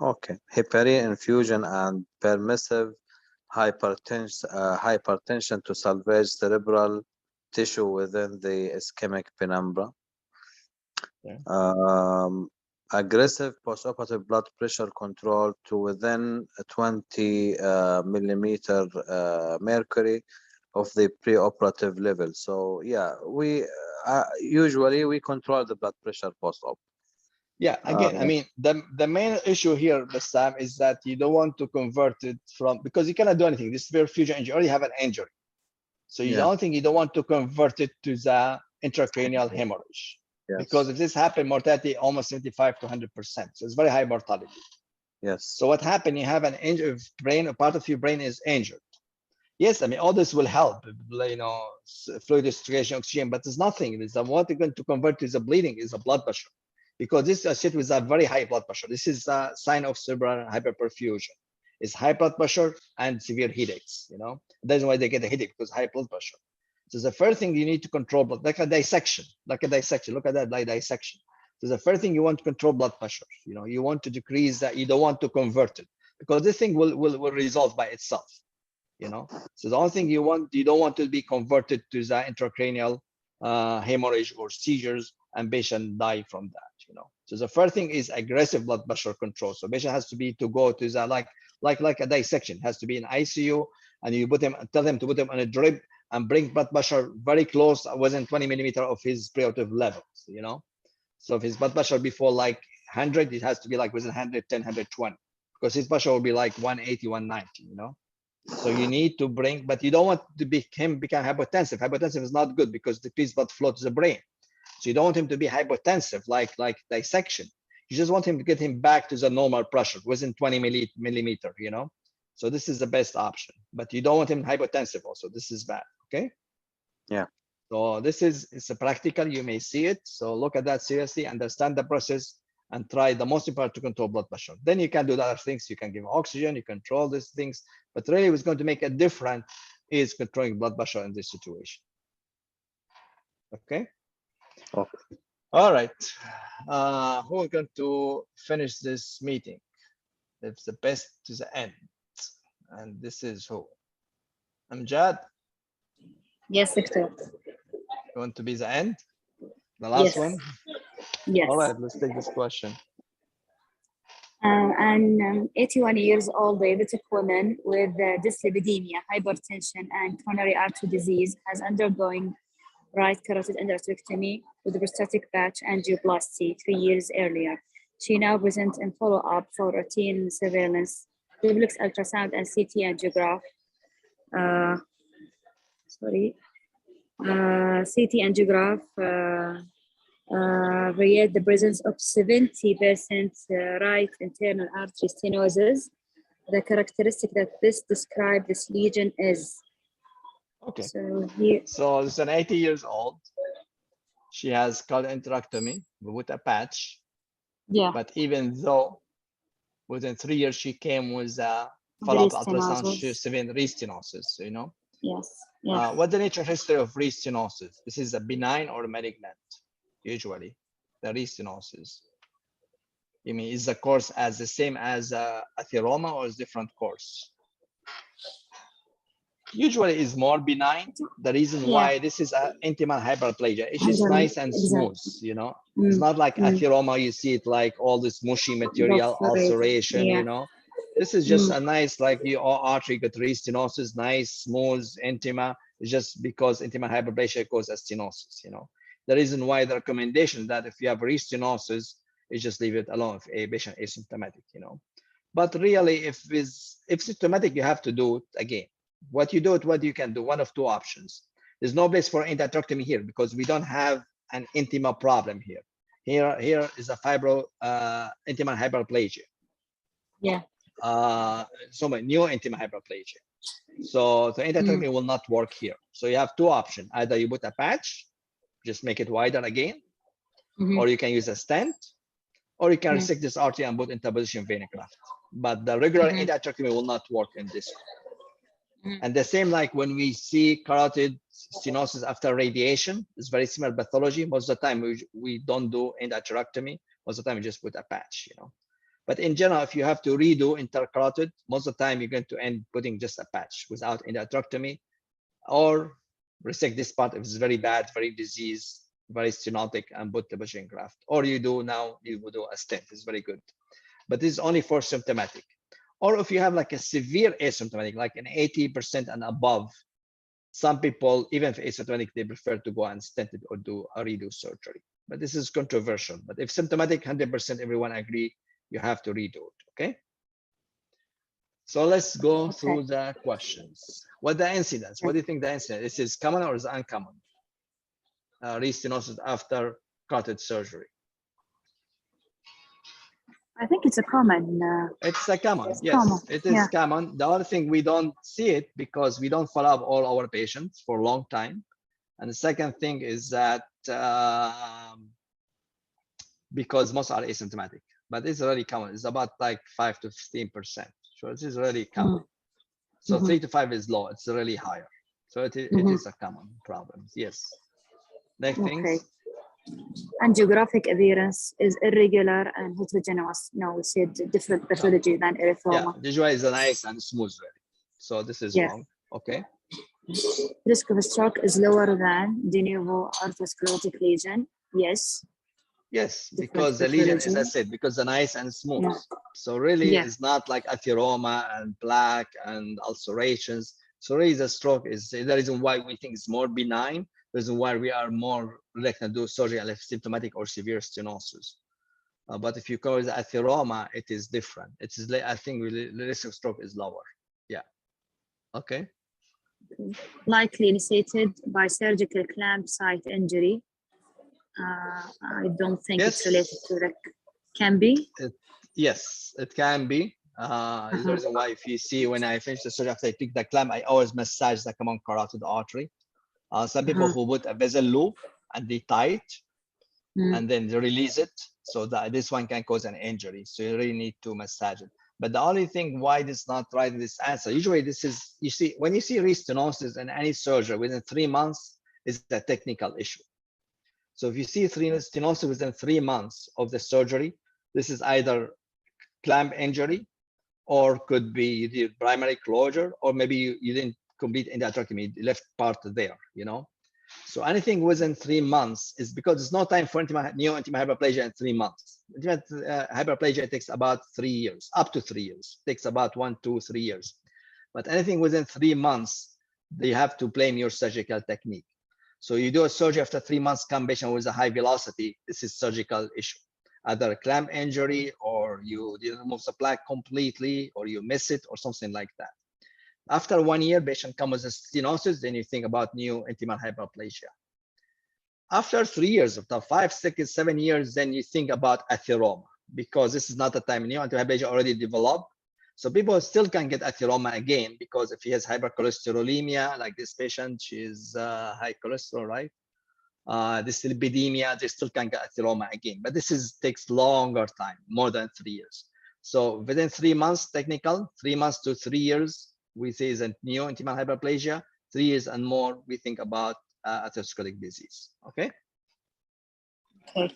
Okay. Heparin infusion and permissive hypertension to salvage cerebral tissue within the ischemic penumbra. Aggressive postoperative blood pressure control to within 20 millimeter mercury of the preoperative level. So yeah, we usually we control the blood pressure post-op. Yeah, again, I mean, the main issue here, Bassam, is that you don't want to convert it from, because you cannot do anything. This perfusion injury, you already have an injury. So you don't think you don't want to convert it to the intracranial hemorrhage. Yes. Because if this happened, mortality almost 75 to 100%. So it's very high mortality. Yes. So what happened? You have an injured brain, a part of your brain is injured. Yes, I mean, all this will help, you know, fluid restriction, oxygen, but there's nothing. It's what you're going to convert to the bleeding is a blood pressure, because this is shit with a very high blood pressure. This is a sign of cerebral hyperperfusion. It's high blood pressure and severe headaches, you know. That's why they get a headache, because high blood pressure. So the first thing you need to control, like a dissection, look at that, like dissection. So the first thing you want to control blood pressure, you know, you want to decrease that, you don't want to convert it, because this thing will resolve by itself, you know. So the only thing you don't want to be converted to the intracranial hemorrhage or seizures, and patient die from that, you know. So the first thing is aggressive blood pressure control. So patient has to be to go to the like a dissection, has to be in ICU, and you put him, tell them to put him on a drip and bring blood pressure very close, within 20 millimeter of his preoperative levels, you know. So if his blood pressure before like 100, it has to be like within 110, 120, because his pressure will be like 180, 190, you know. So you need to bring, but you don't want to become hypotensive. Hypotensive is not good because decreased blood flow to the brain. So you don't want him to be hypotensive, like dissection. You just want him to get him back to the normal pressure within 20 millimeter, you know. So this is the best option, but you don't want him hypotensive also. This is bad, okay? Yeah. So this is, it's a practical, you may see it. So look at that seriously, understand the process, and try the most important to control blood pressure. Then you can do the other things. You can give oxygen, you control these things, but really what's going to make a difference is controlling blood pressure in this situation. Okay. Okay. All right. Who is going to finish this meeting? It's the best to the end. And this is who? Amjad, Yes, Doctor. going to be the end? The last Yes. one? Yes. All right, let's take this question. An 81 years old diabetic woman with dyslipidemia, hypertension, and coronary artery disease has undergoing right carotid endarterectomy with prostatic patch angioplasty 3 years earlier. She now presents in follow-up for routine surveillance, duplex ultrasound, and CT angiograph. CT angiograph read the presence of 70% right internal artery stenosis. The characteristic that this describes this lesion is. Okay. So here. So it's an 80 years old. She has carotid endarterectomy with a patch. Yeah. But even though within 3 years she came with a follow-up ultrasound, she's severe restenosis, you know. Yes. Yes. What's the nature history of restenosis? This is a benign or malignant, usually, the restenosis. You mean, is the course as the same as atheroma or is different course? Usually is more benign. The reason why this is an intimal hyperplasia, it's just nice and smooth, you know. It's not like atheroma, you see it like all this mushy material, ulceration, you know. This is just a nice, like your artery got restenosis, nice, smooth, intima. It's just because intimal hyperplasia causes stenosis, you know. The reason why the recommendation that if you have restenosis, is just leave it alone if a patient is asymptomatic, you know. But really, if symptomatic, you have to do it again. What you do it, what you can do, one of two options. There's no place for endarterectomy here because we don't have an intima problem here. Here is a fibro intimal hyperplasia. Yeah. So my new intimal hyperplasia. So the endarterectomy will not work here. So you have two options. Either you put a patch, just make it wider again, or you can use a stent, or you can resect this artery and put interposition vein graft. But the regular endarterectomy will not work in this one. And the same like when we see carotid stenosis after radiation, it's very similar pathology. Most of the time we don't do endarterectomy. Most of the time we just put a patch, you know. But in general, if you have to redo intercarotid, most of the time you're going to end putting just a patch without endarterectomy, or resect this part if it's very bad, very diseased, very stenotic, and put the machine graft. Or you do now, you would do a stent. It's very good. But this is only for symptomatic. Or if you have like a severe asymptomatic, like an 80% and above, some people, even if asymptomatic, they prefer to go and stent it or do a redo surgery. But this is controversial. But if symptomatic, 100% everyone agree, you have to redo it, okay? So let's go through the questions. What the incidence? What do you think the incidence? This is common or is uncommon? Restenosis after carotid surgery. I think it's a common. It's a common, It's yes, common, it is yeah. common. The other thing, we don't see it because we don't follow up all our patients for a long time. And the second thing is that because most are asymptomatic, but it's really common. It's about like 5 to 15%. So it is really common. So 3 to 5 is low. It's really higher. So it is a common problem. Yes. Next things. Angiographic appearance is irregular and heterogeneous. No, we said different pathology than erythema. Yeah, visual is nice and smooth, really. So this is wrong. Okay. Risk of stroke is lower than de novo arthrosclerotic lesion. Yes. Yes, because the lesion, as I said, because the nice and smooth. Yeah. So really, it's not like atheroma and plaque and ulcerations. So really, the stroke is the reason why we think it's more benign. The reason why we are more reluctant to do surgery unless symptomatic or severe stenosis. But if you call the atheroma, it is different. It is, I think, the risk of stroke is lower. Yeah. Okay. Likely initiated by surgical clamp site injury. I don't think it's related to the. Can be. Yes, it can be. Is the reason why, if you see, when I finish the surgery after I pick the clamp, I always massage the common carotid artery. Some people who put a vessel loop and they tie it and then they release it, so that this one can cause an injury. So you really need to massage it. But the only thing why this is not right in this answer, usually this is, you see, when you see restenosis in any surgery within 3 months, is a technical issue. So if you see stenosis within 3 months of the surgery, this is either clamp injury, or could be the primary closure, or maybe you didn't complete endarterectomy, left part there, you know. So anything within 3 months is because there's no time for neo-intima hyperplasia in 3 months. Hyperplasia takes about 3 years, up to 3 years. It takes about 1, 2, 3 years. But anything within 3 months, they have to blame your surgical technique. So you do a surgery after 3 months, combination with a high velocity, this is surgical issue. Either a clamp injury, or you remove the plaque completely, or you miss it, or something like that. After 1 year, patient comes with stenosis, then you think about neo-intimal hyperplasia. After 3 years, after 5, 6, 7 years, then you think about atheroma, because this is not the time neo-intimal hyperplasia already developed. So people still can get atheroma again, because if he has hypercholesterolemia, like this patient, she's high cholesterol, right? Dyslipidemia, they still can get atheroma again, but this takes longer time, more than 3 years. So within 3 months, technical, 3 months to 3 years, we say is a neo-intimal hyperplasia. 3 years and more, we think about atherosclerotic disease. Okay. Okay.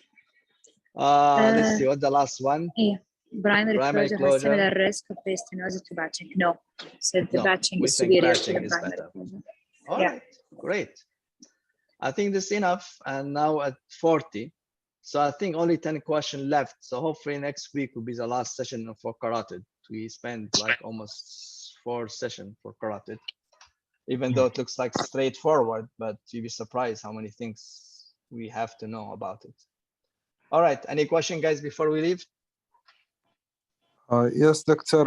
Let's see what the last one. Yeah. Primary closure has similar risk of stenosis to batching. No, so the batching is superior to the primary closure. All right, great. I think this is enough. And now at 40. So I think only 10 questions left. So hopefully next week will be the last session for carotid. We spent like almost 4 sessions for carotid, even though it looks like straightforward, but you'd be surprised how many things we have to know about it. All right, any question, guys, before we leave? Yes, doctor.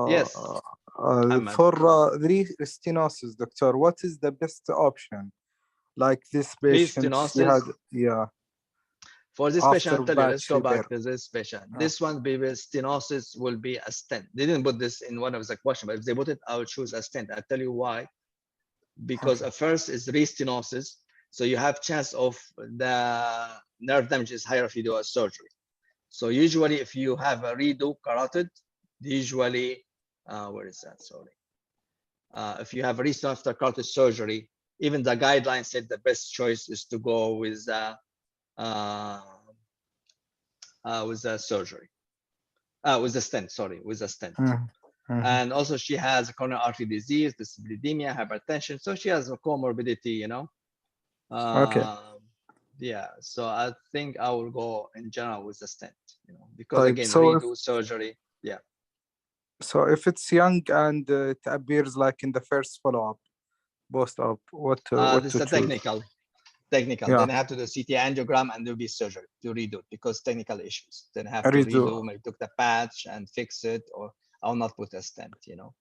Yes. For restenosis, doctor, what is the best option? Like this patient, she had, For this patient, I'll tell you, let's go back to this patient. This one, stenosis will be a stent. They didn't put this in one of the questions, but if they put it, I would choose a stent. I'll tell you why. Because at first is restenosis, so you have chance of the nerve damage is higher if you do a surgery. So usually, if you have a redo carotid, usually, where is that? Sorry. If you have a restenosis after carotid surgery, even the guidelines said the best choice is to go with the surgery, with the stent. Sorry, with the stent. And also, she has coronary artery disease, dyslipidemia, hypertension. So she has a comorbidity, you know. Okay. Yeah, so I think I will go in general with the stent, you know, because Right, again, so redo surgery. Yeah. So if it's young and it appears like in the first follow-up, post-op, what This to is a choose? technical. Yeah, Then I have to do CT angiogram and there'll be surgery to redo it because technical issues. Then I have to redo. redo, maybe took the patch and fix it, or I'll not put a stent, you know.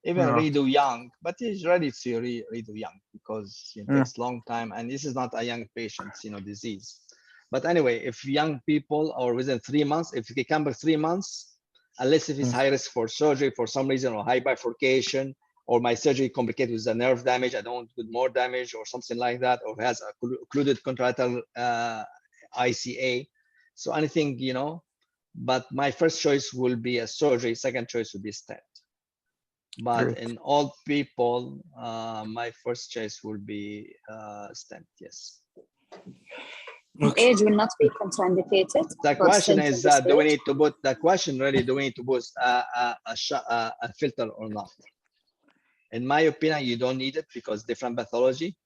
Even Yeah. redo young, but it's ready to redo young because it Mm. takes long time and this is not a young patient's, you know, disease. But anyway, if young people or within 3 months, if they come back 3 months, unless if it's high risk for surgery for some reason or high bifurcation, or my surgery complicated with the nerve damage, I don't want to do more damage or something like that, or has occluded contralateral ICA. So anything, you know, but my first choice will be a surgery, second choice would be stent. But Great. in old people, my first choice will be stent, yes. Okay. Age will not be contraindicated. The for question stent is, in this do we stage. need to put, the question really, do we need to put a filter or not? In my opinion, you don't need it because different pathology,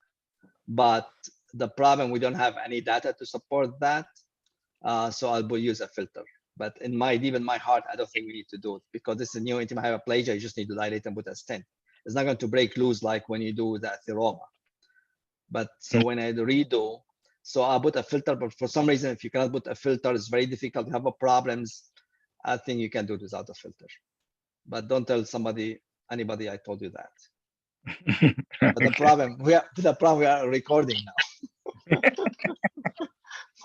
but the problem, we don't have any data to support that. So I'll use a filter. But in my, deep in my heart, I don't think we need to do it because this is a new intimate hyperplasia. You just need to dilate and put a stent. It's not going to break loose like when you do the atheroma. But so when I redo, so I'll put a filter, but for some reason, if you cannot put a filter, it's very difficult to have a problems. I think you can do it without a filter. But don't tell anybody I told you that. But the problem, we are recording now.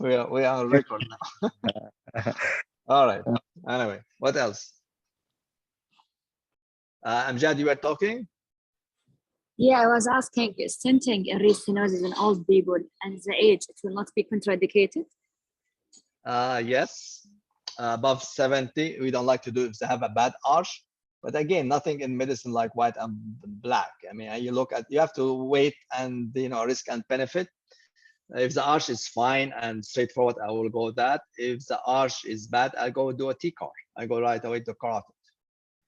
we are on record now. All right. Anyway, what else? Amjad, you were talking? Yeah, I was asking, stenting in restenosis in old people and the age, it will not be contraindicated? Yes. Above 70, we don't like to do it if they have a bad arch. But again, nothing in medicine like white and black. I mean, you look at, you have to wait and, you know, risk and benefit. If the arch is fine and straightforward, I will go with that. If the arch is bad, I go do a T-car. I go right away to carotid.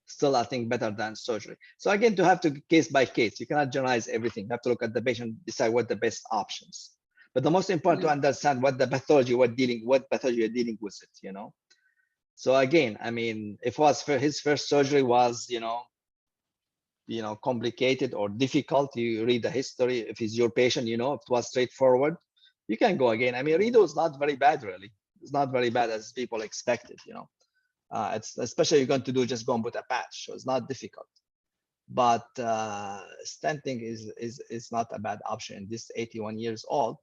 Still, I think better than surgery. So again, to have to case by case, you cannot generalize everything. You have to look at the patient, decide what the best options. But the most important to understand what the pathology, what pathology you're dealing with it, you know. So again, I mean, if it was for his first surgery was, you know, complicated or difficult, you read the history. If he's your patient, you know, if it was straightforward, you can go again. I mean, redo is not very bad, really. It's not very bad as people expected, you know. It's especially you're going to do just go and put a patch, so it's not difficult. But stenting is not a bad option in this 81 years old.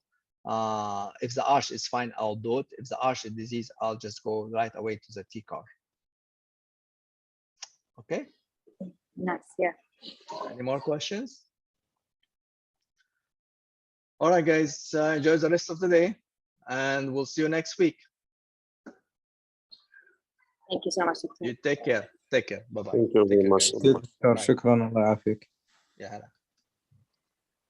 If the arch is fine, I'll do it. If the arch is disease, I'll just go right away to the T-car. Okay. Nice, yeah. Any more questions? All right, guys, enjoy the rest of the day and we'll see you next week. Thank you so much. You take care. Take care. Bye-bye. Thank you very much. شكرا الله يعافيك. Yeah.